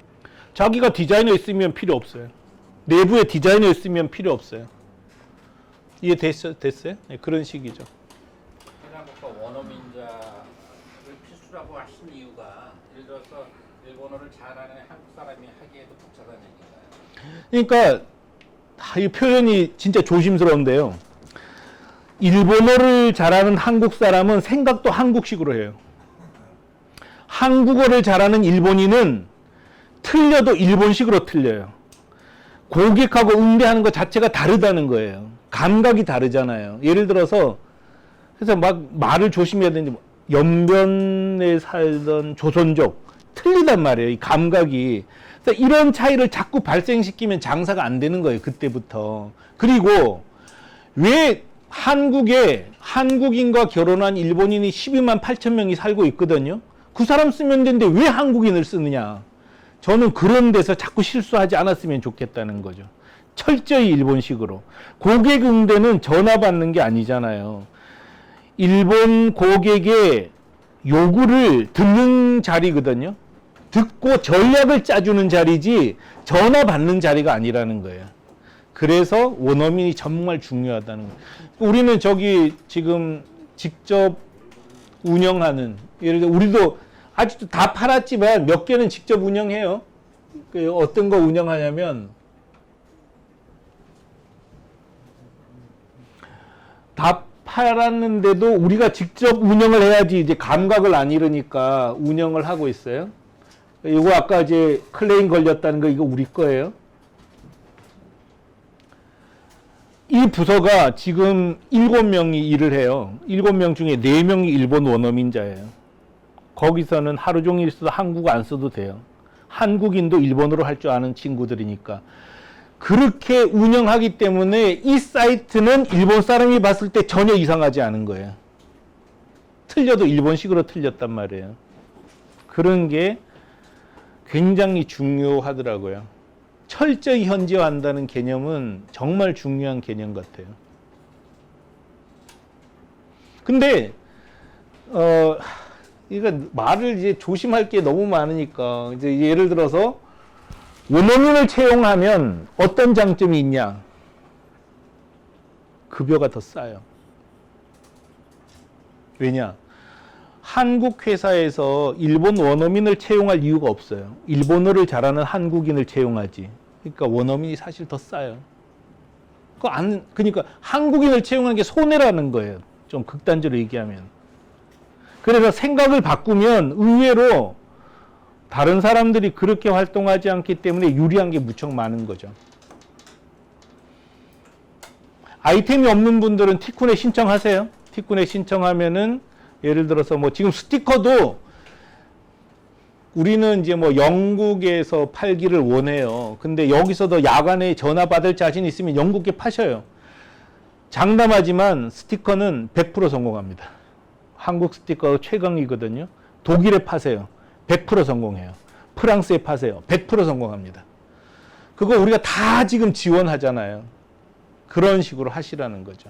자기가 디자이너 있으면 필요 없어요. 내부에 디자이너 있으면 필요 없어요. 이해됐어요? 네, 그런 식이죠. 그냥 원어민자를 필수라고 하신 이유가 예를 들어서 일본어를 잘하는 한국 사람이 하기에도 벅차다는 얘기인가요? 그러니까 이 표현이 진짜 조심스러운데요. 일본어를 잘하는 한국 사람은 생각도 한국식으로 해요. 한국어를 잘하는 일본인은 틀려도 일본식으로 틀려요. 고객하고 응대하는 것 자체가 다르다는 거예요. 감각이 다르잖아요. 예를 들어서 그래서 말을 조심해야 되는데 연변에 살던 조선족 틀리단 말이에요. 이 감각이. 그래서 이런 차이를 자꾸 발생시키면 장사가 안 되는 거예요. 그때부터. 그리고 왜 한국에 한국인과 결혼한 일본인이 12만 8천 명이 살고 있거든요. 그 사람 쓰면 되는데 왜 한국인을 쓰느냐. 저는 그런 데서 자꾸 실수하지 않았으면 좋겠다는 거죠. 철저히 일본식으로. 고객 응대는 전화 받는 게 아니잖아요. 일본 고객의 요구를 듣는 자리거든요. 듣고 전략을 짜주는 자리지 전화 받는 자리가 아니라는 거예요. 그래서 원어민이 정말 중요하다는 거예요. 우리는 저기 지금 직접 운영하는, 예를 들어 우리도 아직도 다 팔았지만 몇 개는 직접 운영해요. 어떤 거 운영하냐면 다 팔았는데도 우리가 직접 운영을 해야지 이제 감각을 안 잃으니까 운영을 하고 있어요. 이거 아까 이제 클레임 걸렸다는 거 이거 우리 거예요. 이 부서가 지금 7명이 일을 해요. 7명 중에 4명이 일본 원어민자예요. 거기서는 하루 종일 써도 한국어 안 써도 돼요. 한국인도 일본어로 할 줄 아는 친구들이니까. 그렇게 운영하기 때문에 이 사이트는 일본 사람이 봤을 때 전혀 이상하지 않은 거예요. 틀려도 일본식으로 틀렸단 말이에요. 그런 게 굉장히 중요하더라고요. 철저히 현지화한다는 개념은 정말 중요한 개념 같아요. 근데 이거 말을 이제 조심할 게 너무 많으니까 이제 예를 들어서 원어민을 채용하면 어떤 장점이 있냐? 급여가 더 싸요. 왜냐? 한국 회사에서 일본 원어민을 채용할 이유가 없어요. 일본어를 잘하는 한국인을 채용하지. 그러니까 원어민이 사실 더 싸요. 그러니까 한국인을 채용하는 게 손해라는 거예요. 좀 극단적으로 얘기하면. 그래서 생각을 바꾸면 의외로 다른 사람들이 그렇게 활동하지 않기 때문에 유리한 게 무척 많은 거죠. 아이템이 없는 분들은 티쿤에 신청하세요. 티쿤에 신청하면은 예를 들어서 뭐 지금 스티커도 우리는 이제 뭐 영국에서 팔기를 원해요. 근데 여기서도 야간에 전화 받을 자신 있으면 영국에 파셔요. 장담하지만 스티커는 100% 성공합니다. 한국 스티커 최강이거든요. 독일에 파세요. 100% 성공해요. 프랑스에 파세요. 100% 성공합니다. 그거 우리가 다 지금 지원하잖아요. 그런 식으로 하시라는 거죠.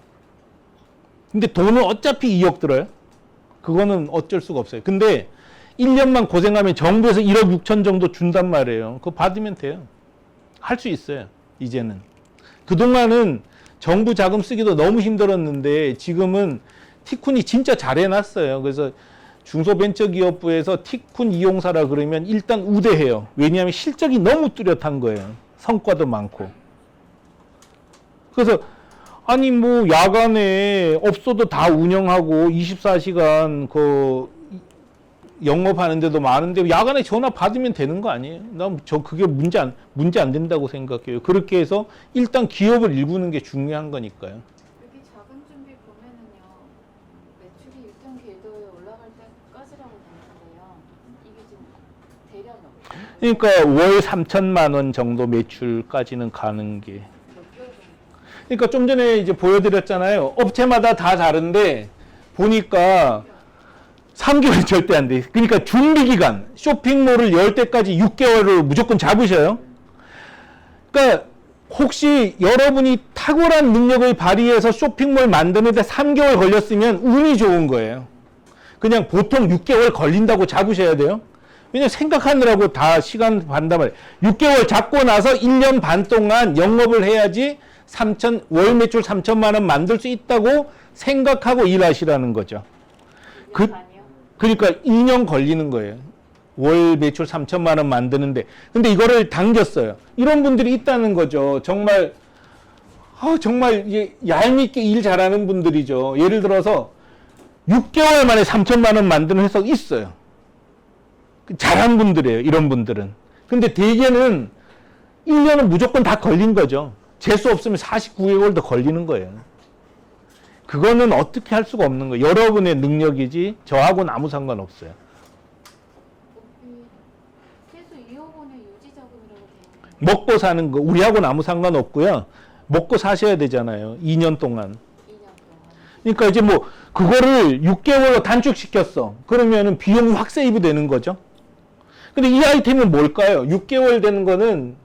근데 돈은 어차피 2억 들어요. 그거는 어쩔 수가 없어요. 근데 1년만 고생하면 정부에서 1억 6천 정도 준단 말이에요. 그거 받으면 돼요. 할 수 있어요. 이제는. 그동안은 정부 자금 쓰기도 너무 힘들었는데 지금은 티쿤이 진짜 잘 해놨어요. 그래서 중소벤처기업부에서 티쿤 이용사라 그러면 일단 우대해요. 왜냐하면 실적이 너무 뚜렷한 거예요. 성과도 많고. 그래서 아니 뭐 야간에 업소도 다 운영하고 24시간 그 영업하는 데도 많은데 야간에 전화 받으면 되는 거 아니에요? 난 그게 문제 안 된다고 생각해요. 그렇게 해서 일단 기업을 일구는 게 중요한 거니까요. 여기 자금 준비 보면은요, 매출이 일정 궤도에 올라갈 때까지라고 되는데요. 이게 지금 대략 그러니까 월 3천만 원 정도 매출까지는 가는 게. 몇 개월 정도? 그러니까 좀 전에 이제 보여드렸잖아요. 업체마다 다 다른데 보니까 3개월이 절대 안 돼. 그러니까 준비 기간, 쇼핑몰을 열 때까지 6개월을 무조건 잡으셔요. 그러니까 혹시 여러분이 탁월한 능력을 발휘해서 쇼핑몰 만드는데 3개월 걸렸으면 운이 좋은 거예요. 그냥 보통 6개월 걸린다고 잡으셔야 돼요. 왜냐면 생각하느라고 다 시간 반단 말이에요. 6개월 잡고 나서 1년 반 동안 영업을 해야지 월 매출 3천만 원 만들 수 있다고 생각하고 일하시라는 거죠. 그러니까 2년 걸리는 거예요. 월 매출 3천만 원 만드는데. 근데 이거를 당겼어요. 이런 분들이 있다는 거죠. 정말 얄밉게 일 잘하는 분들이죠. 예를 들어서 6개월 만에 3천만 원 만드는 회사가 있어요. 잘한 분들이에요. 이런 분들은. 근데 대개는 1년은 무조건 다 걸린 거죠. 재수 없으면 49개월도 걸리는 거예요. 그거는 어떻게 할 수가 없는 거예요. 여러분의 능력이지 저하고는 아무 상관없어요. 최소 2억 원의 유지 자금이라고 되어 있는데 먹고 사는 거 우리하고는 아무 상관없고요. 먹고 사셔야 되잖아요. 2년 동안. 2년 동안. 그러니까 이제 뭐 그거를 6개월로 단축시켰어. 그러면은 비용이 확 세이브 되는 거죠. 근데 이 아이템은 뭘까요? 6개월 되는 거는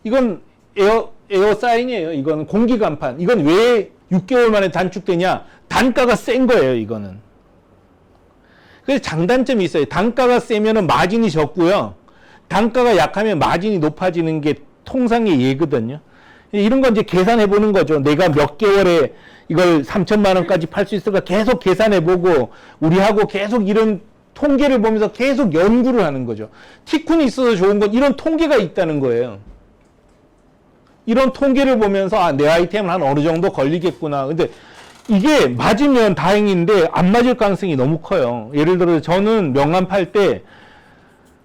이건 에어 사인이에요. 이거는 공기 간판. 이건 왜 6개월 만에 단축되냐? 단가가 센 거예요, 이거는. 그래서 장단점이 있어요. 단가가 세면은 마진이 적고요. 단가가 약하면 마진이 높아지는 게 통상의 예거든요. 이런 건 이제 계산해 보는 거죠. 내가 몇 개월에 이걸 3천만 원까지 팔 수 있을까 계속 계산해 보고 우리하고 계속 이런 통계를 보면서 계속 연구를 하는 거죠. 티쿤이 있어서 좋은 건 이런 통계가 있다는 거예요. 이런 통계를 보면서 아, 내 아이템은 한 어느 정도 걸리겠구나. 근데 이게 맞으면 다행인데 안 맞을 가능성이 너무 커요. 예를 들어 저는 명함 팔 때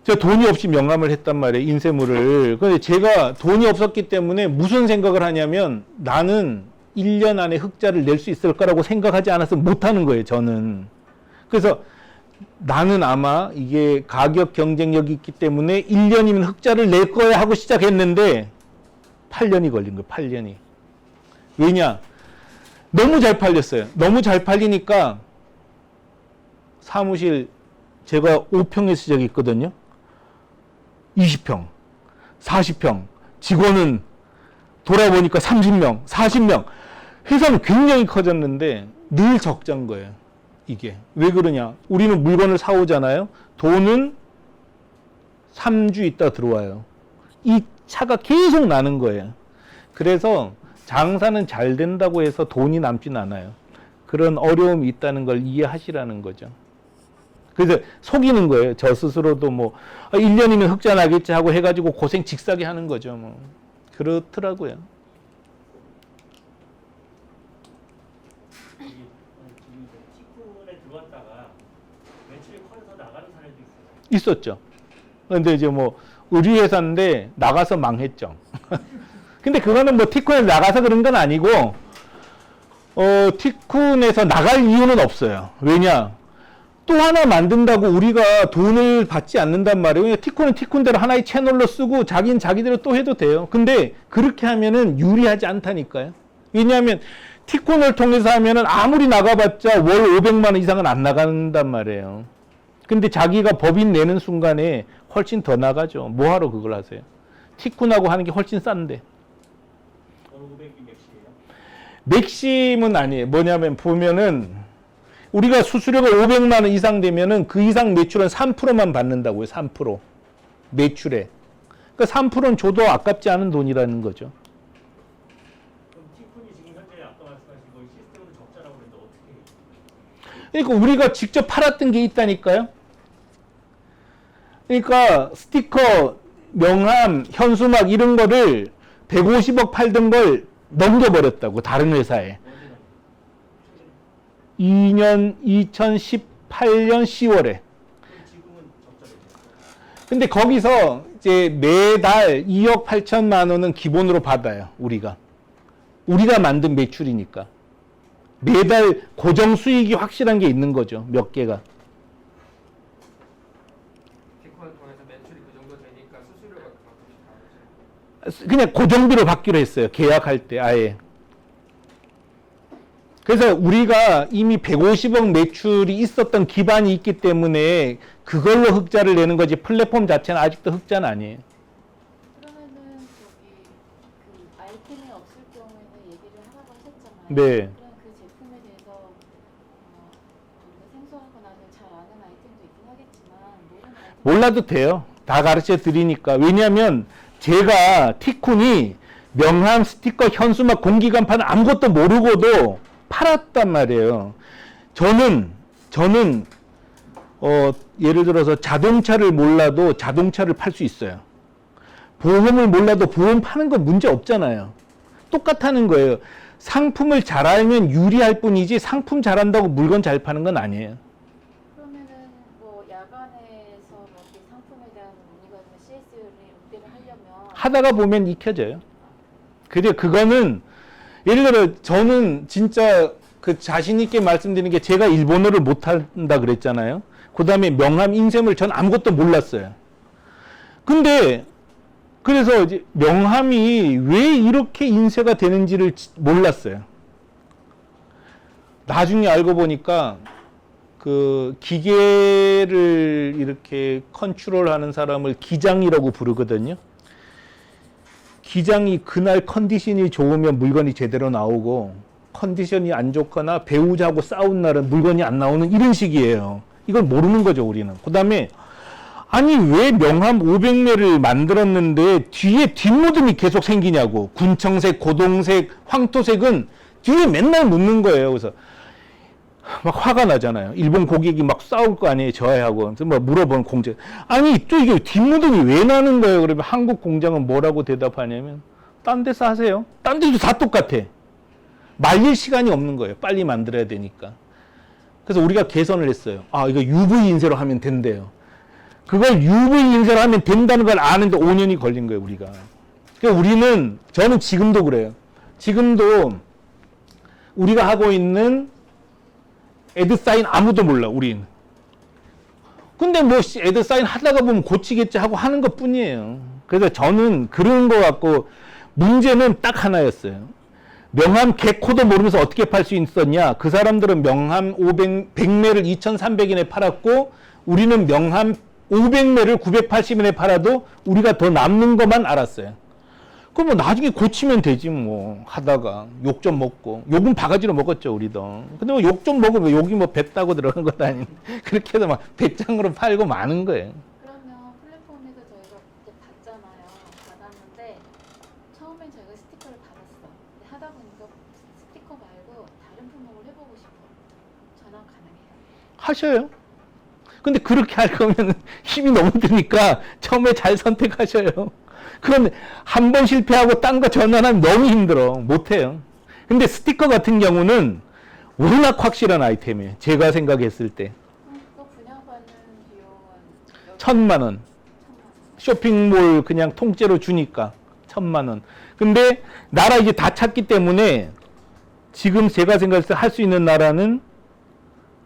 제가 돈이 없이 명함을 했단 말이에요. 인쇄물을. 근데 제가 돈이 없었기 때문에 무슨 생각을 하냐면 나는 1년 안에 흑자를 낼 수 있을 거라고 생각하지 않았으면 못하는 거예요. 저는. 그래서 나는 아마 이게 가격 경쟁력이 있기 때문에 1년이면 흑자를 낼 거야 하고 시작했는데 8년이 걸린 거예요. 8년이. 왜냐? 너무 잘 팔렸어요. 너무 잘 팔리니까 사무실 제가 5평에 쓴 적이 있거든요. 20평, 40평, 직원은 돌아보니까 30명, 40명. 회사는 굉장히 커졌는데 늘 적자인 거예요. 이게. 왜 그러냐? 우리는 물건을 사오잖아요. 돈은 3주 있다 들어와요. 이 차가 계속 나는 거예요. 그래서 장사는 잘 된다고 해서 돈이 남진 않아요. 그런 어려움이 있다는 걸 이해하시라는 거죠. 그래서 속이는 거예요. 저 스스로도 뭐 1년이면 흑자 나겠지 하고 해가지고 고생 직사게 하는 거죠. 뭐 그렇더라고요. 지금 티쿤에 들어왔다가 매출이 커져서 나가는 사례도 있어요. 있었죠. 근데 이제 뭐 의류회사인데 나가서 망했죠. 근데 그거는 뭐 티쿤에서 나가서 그런 건 아니고 티쿤에서 나갈 이유는 없어요. 왜냐? 또 하나 만든다고 우리가 돈을 받지 않는단 말이에요. 티쿤은 티쿤대로 하나의 채널로 쓰고 자기는 자기대로 또 해도 돼요. 근데 그렇게 하면은 유리하지 않다니까요. 왜냐하면 티쿤을 통해서 하면은 아무리 나가봤자 월 500만 원 이상은 안 나간단 말이에요. 근데 자기가 법인 내는 순간에 훨씬 더 나가죠. 뭐하러 그걸 하세요? 티쿤하고 하는 게 훨씬 싼데. 500이 맥시예요? 맥심은 아니에요. 뭐냐면 보면은 우리가 수수료가 500만 원 이상 되면은 그 이상 매출은 3%만 받는다고요. 3%. 매출에. 그러니까 3%는 줘도 아깝지 않은 돈이라는 거죠. 그럼 티쿤이 지금 현재 아까 말씀하신 거 시스템으로 적자라고 그랬는데 어떻게 해요? 그러니까 우리가 직접 팔았던 게 있다니까요. 그러니까 스티커, 명함, 현수막 이런 거를 150억 팔던 걸 넘겨버렸다고. 다른 회사에. 2018년 10월에. 지금은 적자겠죠. 근데 거기서 이제 매달 2억 8천만 원은 기본으로 받아요. 우리가 만든 매출이니까. 매달 고정 수익이 확실한 게 있는 거죠. 몇 개가. 티콘을 통해서 매출이 그 정도 되니까 수수료가 가끔씩 다르죠. 그냥 고정비로 받기로 했어요. 계약할 때 아예. 그래서 우리가 이미 150억 매출이 있었던 기반이 있기 때문에 그걸로 흑자를 내는 거지 플랫폼 자체는 아직도 흑자는 아니에요. 그러면은 저기 그 아이템이 없을 경우에는 얘기를 하라고 하셨잖아요. 네. 그럼 그 제품에 대해서 좀 더 생소하거나 잘 아는 아이템도 있긴 하겠지만 모르는 아이템 몰라도 돼요. 다 가르쳐 드리니까. 왜냐하면 제가 티쿤이 명함, 스티커, 현수막, 공기간판 아무것도 모르고도 팔았단 말이에요. 저는 예를 들어서 자동차를 몰라도 자동차를 팔 수 있어요. 보험을 몰라도 보험 파는 건 문제 없잖아요. 똑같다는 거예요. 상품을 잘 알면 유리할 뿐이지 상품 잘한다고 물건 잘 파는 건 아니에요. 그러면은 뭐 야간에서 뭐 이렇게 상품에 대한 문의가 있으면 CS를 응대를 하려면 하다가 보면 익혀져요. 근데 그거는 예를 들어 저는 진짜 그 자신 있게 말씀드리는 게 제가 일본어를 못한다 그랬잖아요. 그 다음에 명함 인쇄물 전 아무것도 몰랐어요. 근데 그래서 이제 명함이 왜 이렇게 인쇄가 되는지를 몰랐어요. 나중에 알고 보니까 그 기계를 이렇게 컨트롤하는 사람을 기장이라고 부르거든요. 기장이 그날 컨디션이 좋으면 물건이 제대로 나오고 컨디션이 안 좋거나 배우자하고 싸운 날은 물건이 안 나오는 이런 식이에요. 이걸 모르는 거죠, 우리는. 그 다음에 아니 왜 명함 500매를 만들었는데 뒤에 뒷모듬이 계속 생기냐고. 군청색, 고동색, 황토색은 뒤에 맨날 묻는 거예요. 그래서 막 화가 나잖아요. 일본 고객이 막 싸울 거 아니에요, 저하고. 그래서 뭐 물어보는 공장. 아니 또 이게 뒷모듬이 왜 나는 거예요? 그러면 한국 공장은 뭐라고 대답하냐면 딴 데서 하세요. 딴 데도 다 똑같아. 말릴 시간이 없는 거예요. 빨리 만들어야 되니까. 그래서 우리가 개선을 했어요. 아, 이거 UV 인쇄로 하면 된대요. 그걸 UV 인쇄로 하면 된다는 걸 아는데 5년이 걸린 거예요, 우리가. 그러니까 우리는, 저는 지금도 그래요. 지금도 우리가 하고 있는 애드사인 아무도 몰라, 우리는. 근데 뭐 애드사인 하다가 보면 고치겠지 하고 하는 것 뿐이에요. 그래서 저는 그런 거 갖고 문제는 딱 하나였어요. 명함 개코도 모르면서 어떻게 팔 수 있었냐? 그 사람들은 명함 100매를 2,300엔에 팔았고 우리는 명함 500매를 980엔에 팔아도 우리가 더 남는 것만 알았어요. 그럼 뭐 나중에 고치면 되지 뭐 하다가 욕 좀 먹고. 욕은 바가지로 먹었죠, 우리도. 근데 뭐 욕 좀 먹으면 욕이 뭐 뱉다고 들어간 것도 아닌데 그렇게 해서 막 배짱으로 팔고 마는 거예요. 그러면 플랫폼에서 저희가 이제 봤잖아요. 받았는데 처음엔 저희가 스티커를 받았어. 근데 하다 보니까 스티커 말고 다른 품목을 해보고 싶어. 전환 가능해요? 하셔요. 근데 그렇게 할 거면 힘이 너무 드니까 처음에 잘 선택하셔요. 그런데 한 번 실패하고 딴 거 전환하면 너무 힘들어. 못해요. 근데 스티커 같은 경우는 워낙 확실한 아이템이에요. 제가 생각했을 때. 그거 분양받는 비용은 1,000만 원. 쇼핑몰 그냥 통째로 주니까 1,000만 원. 근데 나라 이제 다 찾기 때문에 지금 제가 생각했을 때 할 수 있는 나라는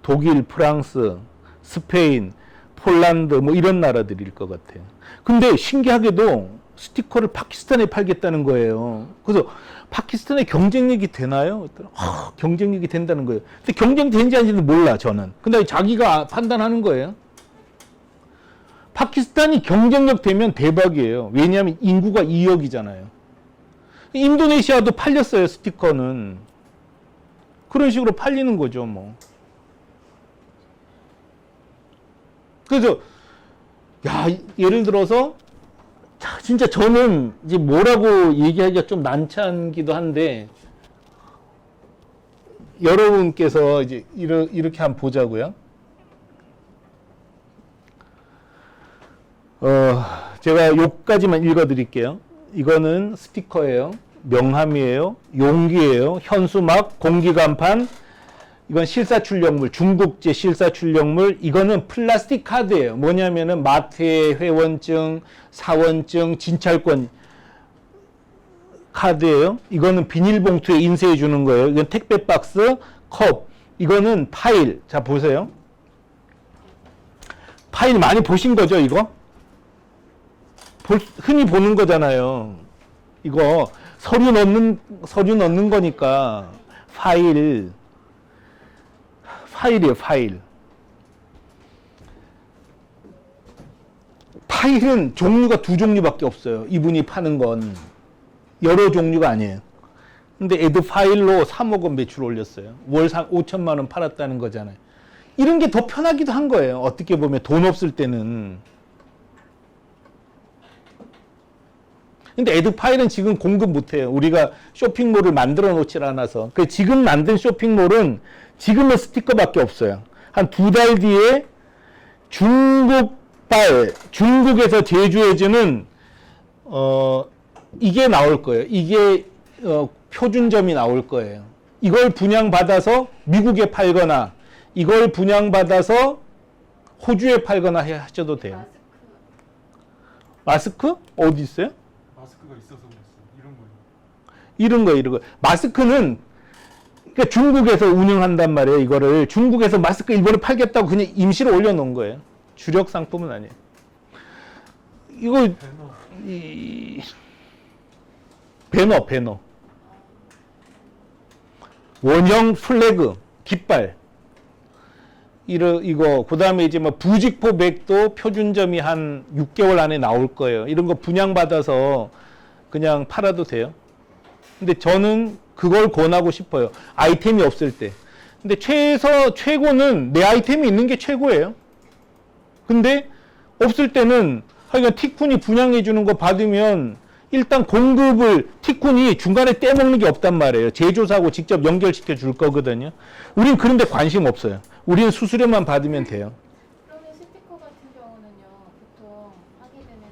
독일, 프랑스, 스페인, 폴란드 뭐 이런 나라들일 것 같아요. 근데 신기하게도 스티커를 파키스탄에 팔겠다는 거예요. 그래서 파키스탄에 경쟁력이 되나요? 경쟁력이 된다는 거예요. 근데 경쟁되는지 아닌지는 몰라, 저는. 근데 자기가 판단하는 거예요. 파키스탄이 경쟁력 되면 대박이에요. 왜냐하면 인구가 2억이잖아요. 인도네시아도 팔렸어요, 스티커는. 그런 식으로 팔리는 거죠, 뭐. 그래서 야, 예를 들어서 진짜 저는 이제 뭐라고 얘기하기가 좀 난처하기도 한데 여러분께서 이제 이렇게 한번 보자고요. 제가 요까지만 읽어드릴게요. 이거는 스티커예요. 명함이에요. 용기예요. 현수막, 공기간판. 이건 실사출력물, 중국제 실사출력물. 이거는 플라스틱 카드예요. 뭐냐면은 마트의 회원증, 사원증, 진찰권 카드예요. 이거는 비닐봉투에 인쇄해 주는 거예요. 이건 택배 박스, 컵. 이거는 파일. 자, 보세요. 파일 많이 보신 거죠, 이거? 흔히 보는 거잖아요. 이거 서류 넣는 거니까 파일이에요, 파일. 파일은 종류가 2종류밖에 없어요. 이분이 파는 건 여러 종류가 아니에요. 근데 애드 파일로 3억 원 매출 올렸어요. 월 5천만 원 팔았다는 거잖아요. 이런 게 더 편하기도 한 거예요. 어떻게 보면 돈 없을 때는. 근데 애드 파일은 지금 공급 못 해요. 우리가 쇼핑몰을 만들어 놓질 않아서. 그 지금 만든 쇼핑몰은 지금은 스티커밖에 없어요. 한 2달 뒤에 중국에서 제조해주는 이게 나올 거예요. 이게 표준점이 나올 거예요. 이걸 분양받아서 미국에 팔거나 이걸 분양받아서 호주에 팔거나 하셔도 돼요. 마스크? 어디 있어요? 마스크가 있어서 그랬어. 이런 거예요. 이런 거. 마스크는 그러니까 중국에서 운영한단 말이에요. 이거를 중국에서 마스크 일본에 팔겠다고 그냥 임시로 올려놓은 거예요. 주력 상품은 아니에요. 이거 배너 원형 플래그 깃발 이거 그다음에 이제 뭐 부직포 백도 표준점이 한 6개월 안에 나올 거예요. 이런 거 분양받아서 그냥 팔아도 돼요. 근데 저는 그걸 권하고 싶어요. 아이템이 없을 때. 근데 최고는 내 아이템이 있는 게 최고예요. 근데 없을 때는 하여간 티쿤이 분양해 주는 거 받으면 일단 공급을 티쿤이 중간에 떼먹는 게 없단 말이에요. 제조사하고 직접 연결시켜 줄 거거든요. 우린 그런 데 관심 없어요. 우리는 수수료만 받으면 돼요. 그러면 스티커 같은 경우는요, 보통 하게 되면은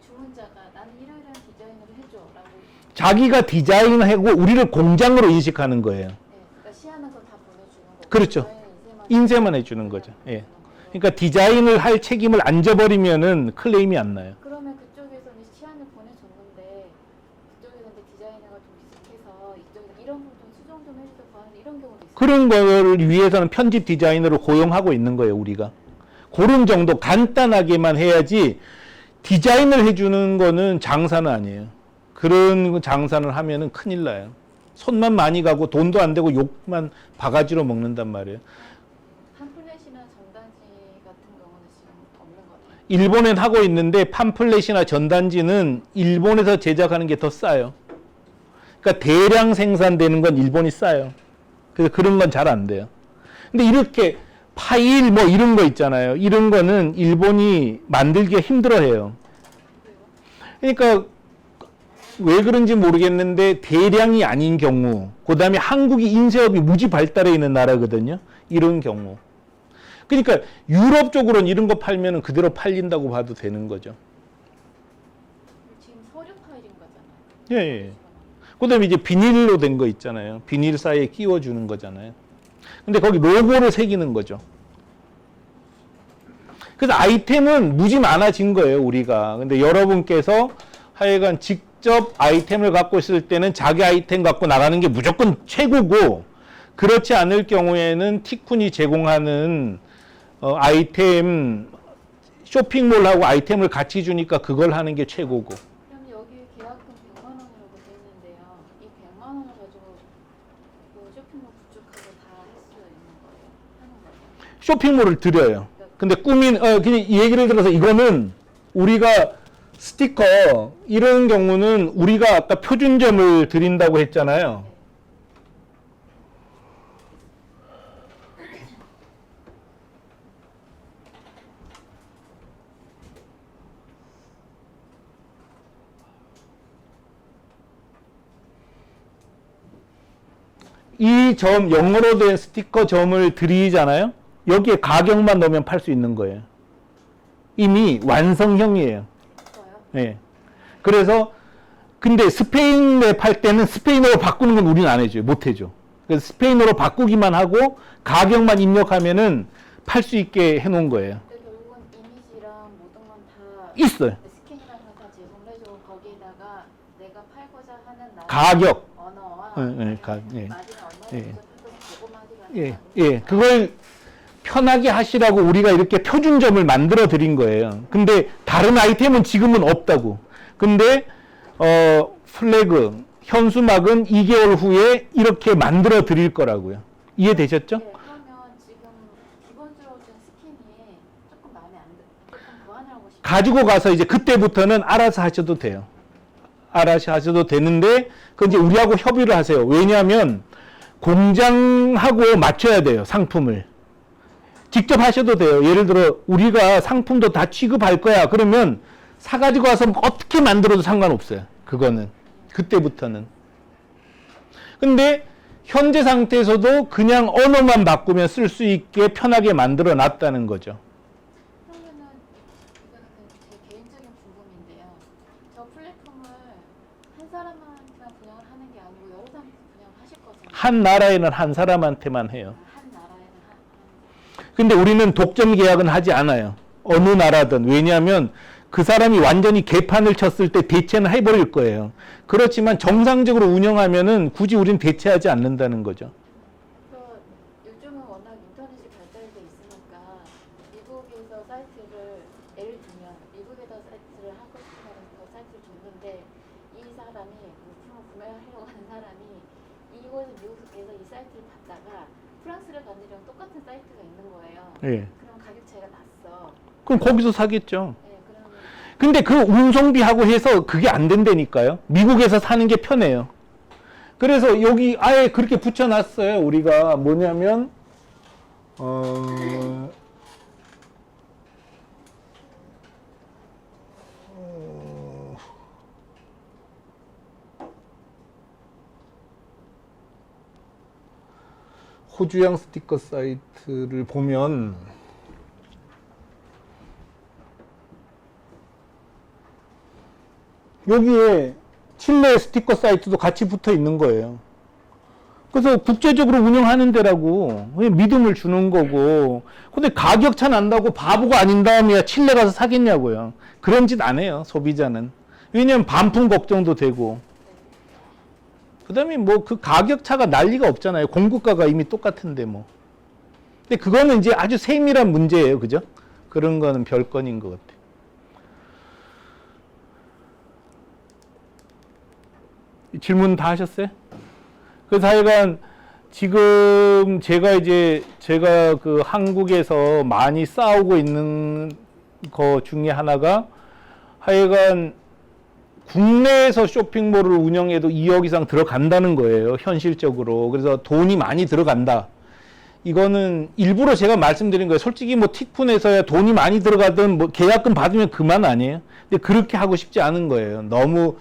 주문자가 나는 이러이러한 디자인으로 해줘라고. 자기가 디자인하고 우리를 공장으로 인식하는 거예요. 네, 그러니까 시하는 걸 다 보내주는 거고. 그렇죠. 저희는 인쇄만 해주는 거죠. 예. 그러니까 디자인을 할 책임을 안 져버리면은 클레임이 안 나요. 그러면 그쪽에서는 시안을 보내줬는데 그쪽에서 이제 디자이너가 좀 익숙해서 이쪽에서 이런 부분 수정 좀 해주세요 하는 이런 경우도 있어요. 그런 거를 위해서는 편집 디자이너를 고용하고 있는 거예요, 우리가. 그런 정도 간단하게만 해야지 디자인을 해주는 거는 장사는 아니에요. 그런 장사를 하면은 큰일 나요. 손만 많이 가고 돈도 안 되고 욕만 바가지로 먹는단 말이에요. 팜플렛이나 전단지 같은 경우는 지금 없는 거예요. 일본엔 하고 있는데 팜플렛이나 전단지는 일본에서 제작하는 게 더 싸요. 그러니까 대량 생산되는 건 일본이 싸요. 그래서 그런 건 잘 안 돼요. 근데 이렇게 파일 뭐 이런 거 있잖아요. 이런 거는 일본이 만들기가 힘들어해요. 그러니까 왜 그런지 모르겠는데 대량이 아닌 경우, 그다음에 한국이 인쇄업이 무지 발달해 있는 나라거든요. 이런 경우. 그러니까 유럽 쪽으로는 이런 거 팔면은 그대로 팔린다고 봐도 되는 거죠. 지금 서류 파일인 거잖아요. 예, 예. 그다음에 이제 비닐로 된 거 있잖아요. 비닐 사이에 끼워주는 거잖아요. 근데 거기 로고를 새기는 거죠. 그래서 아이템은 무지 많아진 거예요, 우리가. 근데 여러분께서 하여간 직접 아이템을 갖고 있을 때는 자기 아이템 갖고 나가는 게 무조건 최고고, 그렇지 않을 경우에는 티쿤이 제공하는 아이템, 쇼핑몰하고 아이템을 같이 주니까 그걸 하는 게 최고고. 그럼 여기 계약금 100만 원이라고 돼 있는데요. 이 100만 원을 가지고 그 쇼핑몰 구축하고 다 할 수 있는 거예요? 하는 거예요? 쇼핑몰을 드려요. 근데 그냥 얘기를 들어서 이거는 우리가 스티커 이런 경우는 우리가 아까 표준점을 드린다고 했잖아요. 이 점, 영어로 된 스티커 점을 드리잖아요. 여기에 가격만 넣으면 팔 수 있는 거예요. 이미 완성형이에요. 있어요? 예. 그래서 근데 스페인에 팔 때는 스페인어로 바꾸는 건 우리는 안 해줘요. 못 해줘. 그래서 스페인어로 바꾸기만 하고 가격만 입력하면은 팔 수 있게 해놓은 거예요. 근데 결국은 이미지랑 모든 건 다 있어요. 스캔이랑 다 제공을 해주고 거기에다가 내가 팔고자 하는 나라 가격. 언어와 예. 마진 예. 언어를 보고만 예, 예. 그걸 편하게 하시라고 우리가 이렇게 표준점을 만들어 드린 거예요. 근데 다른 아이템은 지금은 없다고. 근데 플래그, 현수막은 2개월 후에 이렇게 만들어 드릴 거라고요. 이해되셨죠? 네, 그러면 지금 기본적으로 준 스킨이 조금 마음에 안 들어. 조금 보완하고 싶어요. 가지고 가서 이제 그때부터는 알아서 하셔도 돼요. 알아서 하셔도 되는데 그건 이제 우리하고 협의를 하세요. 왜냐하면 공장하고 맞춰야 돼요. 상품을. 직접 하셔도 돼요. 예를 들어 우리가 상품도 다 취급할 거야. 그러면 사가지고 와서 어떻게 만들어도 상관없어요. 그거는. 그때부터는. 근데 현재 상태에서도 그냥 언어만 바꾸면 쓸 수 있게 편하게 만들어 놨다는 거죠. 그러면은 이거는 그냥 제 개인적인 궁금인데요. 저 플랫폼을 한 사람한테만 분양을 하는 게 아니고 여러 사람한테 분양하실 거잖아요. 한 나라에는 한 사람한테만 해요. 한 나라에는 한 근데 우리는 독점 계약은 하지 않아요. 어느 나라든. 왜냐하면 그 사람이 완전히 개판을 쳤을 때 대체는 해버릴 거예요. 그렇지만 정상적으로 운영하면은 굳이 우리는 대체하지 않는다는 거죠. 그래서 요즘은 워낙 인터넷이 발달돼 있으니까 미국에서 사이트를 예를 들면 미국에다 사이트를 하고 싶으면 그 사이트를 줬는데 이 사람이 물품을 구매하려고 하는 사람이 이곳에서 미국에서 이 사이트를 봤다가 프랑스를 가느랑 똑같은 사이트가 있는 거예요. 예. 그럼 가격 차이가 났어. 그럼 거기서 사겠죠. 네, 그러면 근데 그 운송비하고 해서 그게 안 된다니까요. 미국에서 사는 게 편해요. 그래서 여기 아예 그렇게 붙여놨어요. 우리가 뭐냐면 호주양 스티커 사이트를 보면 여기에 칠레 스티커 사이트도 같이 붙어 있는 거예요. 그래서 국제적으로 운영하는 데라고 그냥 믿음을 주는 거고. 근데 가격 차 난다고 바보가 아닌 다음에야 칠레 가서 사겠냐고요. 그런 짓 안 해요, 소비자는. 왜냐면 반품 걱정도 되고. 그 다음에 뭐 그 가격 차가 날 리가 없잖아요. 공급가가 이미 똑같은데 뭐. 근데 그거는 이제 아주 세밀한 문제예요. 그죠? 그런 거는 별건인 것 같아요. 질문 다 하셨어요? 그래서 하여간 지금 제가 그 한국에서 많이 싸우고 있는 거 중에 하나가 하여간 국내에서 쇼핑몰을 운영해도 2억 이상 들어간다는 거예요. 현실적으로. 그래서 돈이 많이 들어간다. 이거는 일부러 제가 말씀드린 거예요. 솔직히 뭐 티쿤에서야 돈이 많이 들어가든 뭐 계약금 받으면 그만 아니에요. 근데 그렇게 하고 싶지 않은 거예요. 너무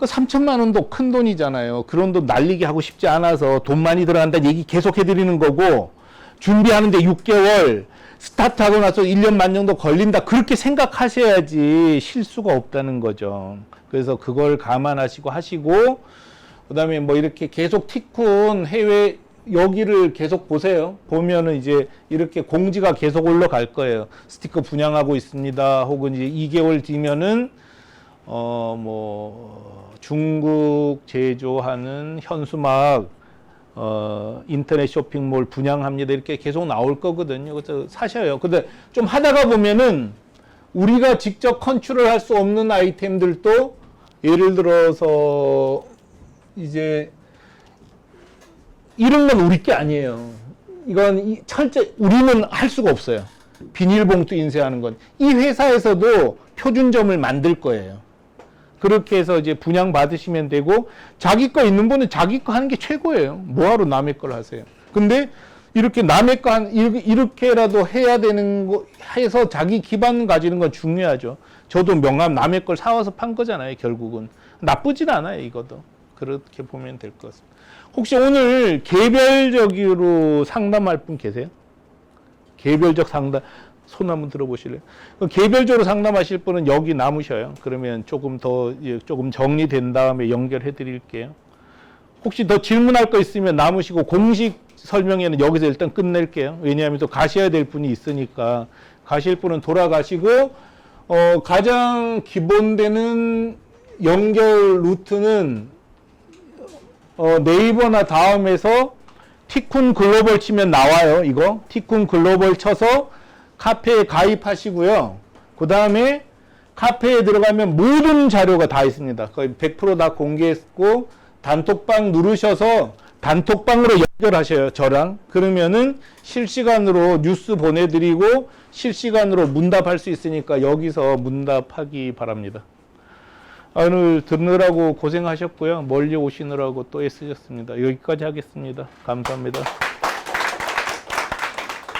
3천만 원도 큰 돈이잖아요. 그런 돈 날리게 하고 싶지 않아서 돈 많이 들어간다는 얘기 계속 해드리는 거고, 준비하는데 6개월, 스타트하고 나서 1년 반 정도 걸린다. 그렇게 생각하셔야지 실수가 없다는 거죠. 그래서 그걸 감안하시고 하시고, 그 다음에 뭐 이렇게 계속 티쿤 해외 여기를 계속 보세요. 보면은 이제 이렇게 공지가 계속 올라갈 거예요. 스티커 분양하고 있습니다. 혹은 이제 2개월 뒤면은 뭐 중국 제조하는 현수막 인터넷 쇼핑몰 분양합니다. 이렇게 계속 나올 거거든요. 그래서 사셔요. 근데 좀 하다가 보면은 우리가 직접 컨트롤할 수 없는 아이템들도 예를 들어서 이제 이런 건 우리 게 아니에요. 이건 철저히 우리는 할 수가 없어요. 비닐봉투 인쇄하는 건. 이 회사에서도 표준점을 만들 거예요. 그렇게 해서 이제 분양 받으시면 되고, 자기 거 있는 분은 자기 거 하는 게 최고예요. 뭐하러 남의 걸 하세요. 근데 이렇게 남의 거 이렇게라도 해야 되는 거 해서 자기 기반 가지는 건 중요하죠. 저도 명함 남의 걸 사와서 판 거잖아요. 결국은 나쁘진 않아요. 이것도 그렇게 보면 될 것 같습니다. 혹시 오늘 개별적으로 상담할 분 계세요? 개별적 상담 손 한번 들어보실래요? 개별적으로 상담하실 분은 여기 남으셔요. 그러면 조금 정리된 다음에 연결해 드릴게요. 혹시 더 질문할 거 있으면 남으시고, 공식 설명회는 여기서 일단 끝낼게요. 왜냐하면 또 가셔야 될 분이 있으니까. 가실 분은 돌아가시고, 가장 기본되는 연결 루트는 네이버나 다음에서 티쿤 글로벌 치면 나와요. 이거 티쿤 글로벌 쳐서 카페에 가입하시고요. 그 다음에 카페에 들어가면 모든 자료가 다 있습니다. 거의 100% 다 공개했고, 단톡방 누르셔서 단톡방으로 연결하셔요. 저랑. 그러면은 실시간으로 뉴스 보내드리고 실시간으로 문답할 수 있으니까 여기서 문답하기 바랍니다. 오늘 듣느라고 고생하셨고요. 멀리 오시느라고 또 애쓰셨습니다. 여기까지 하겠습니다. 감사합니다.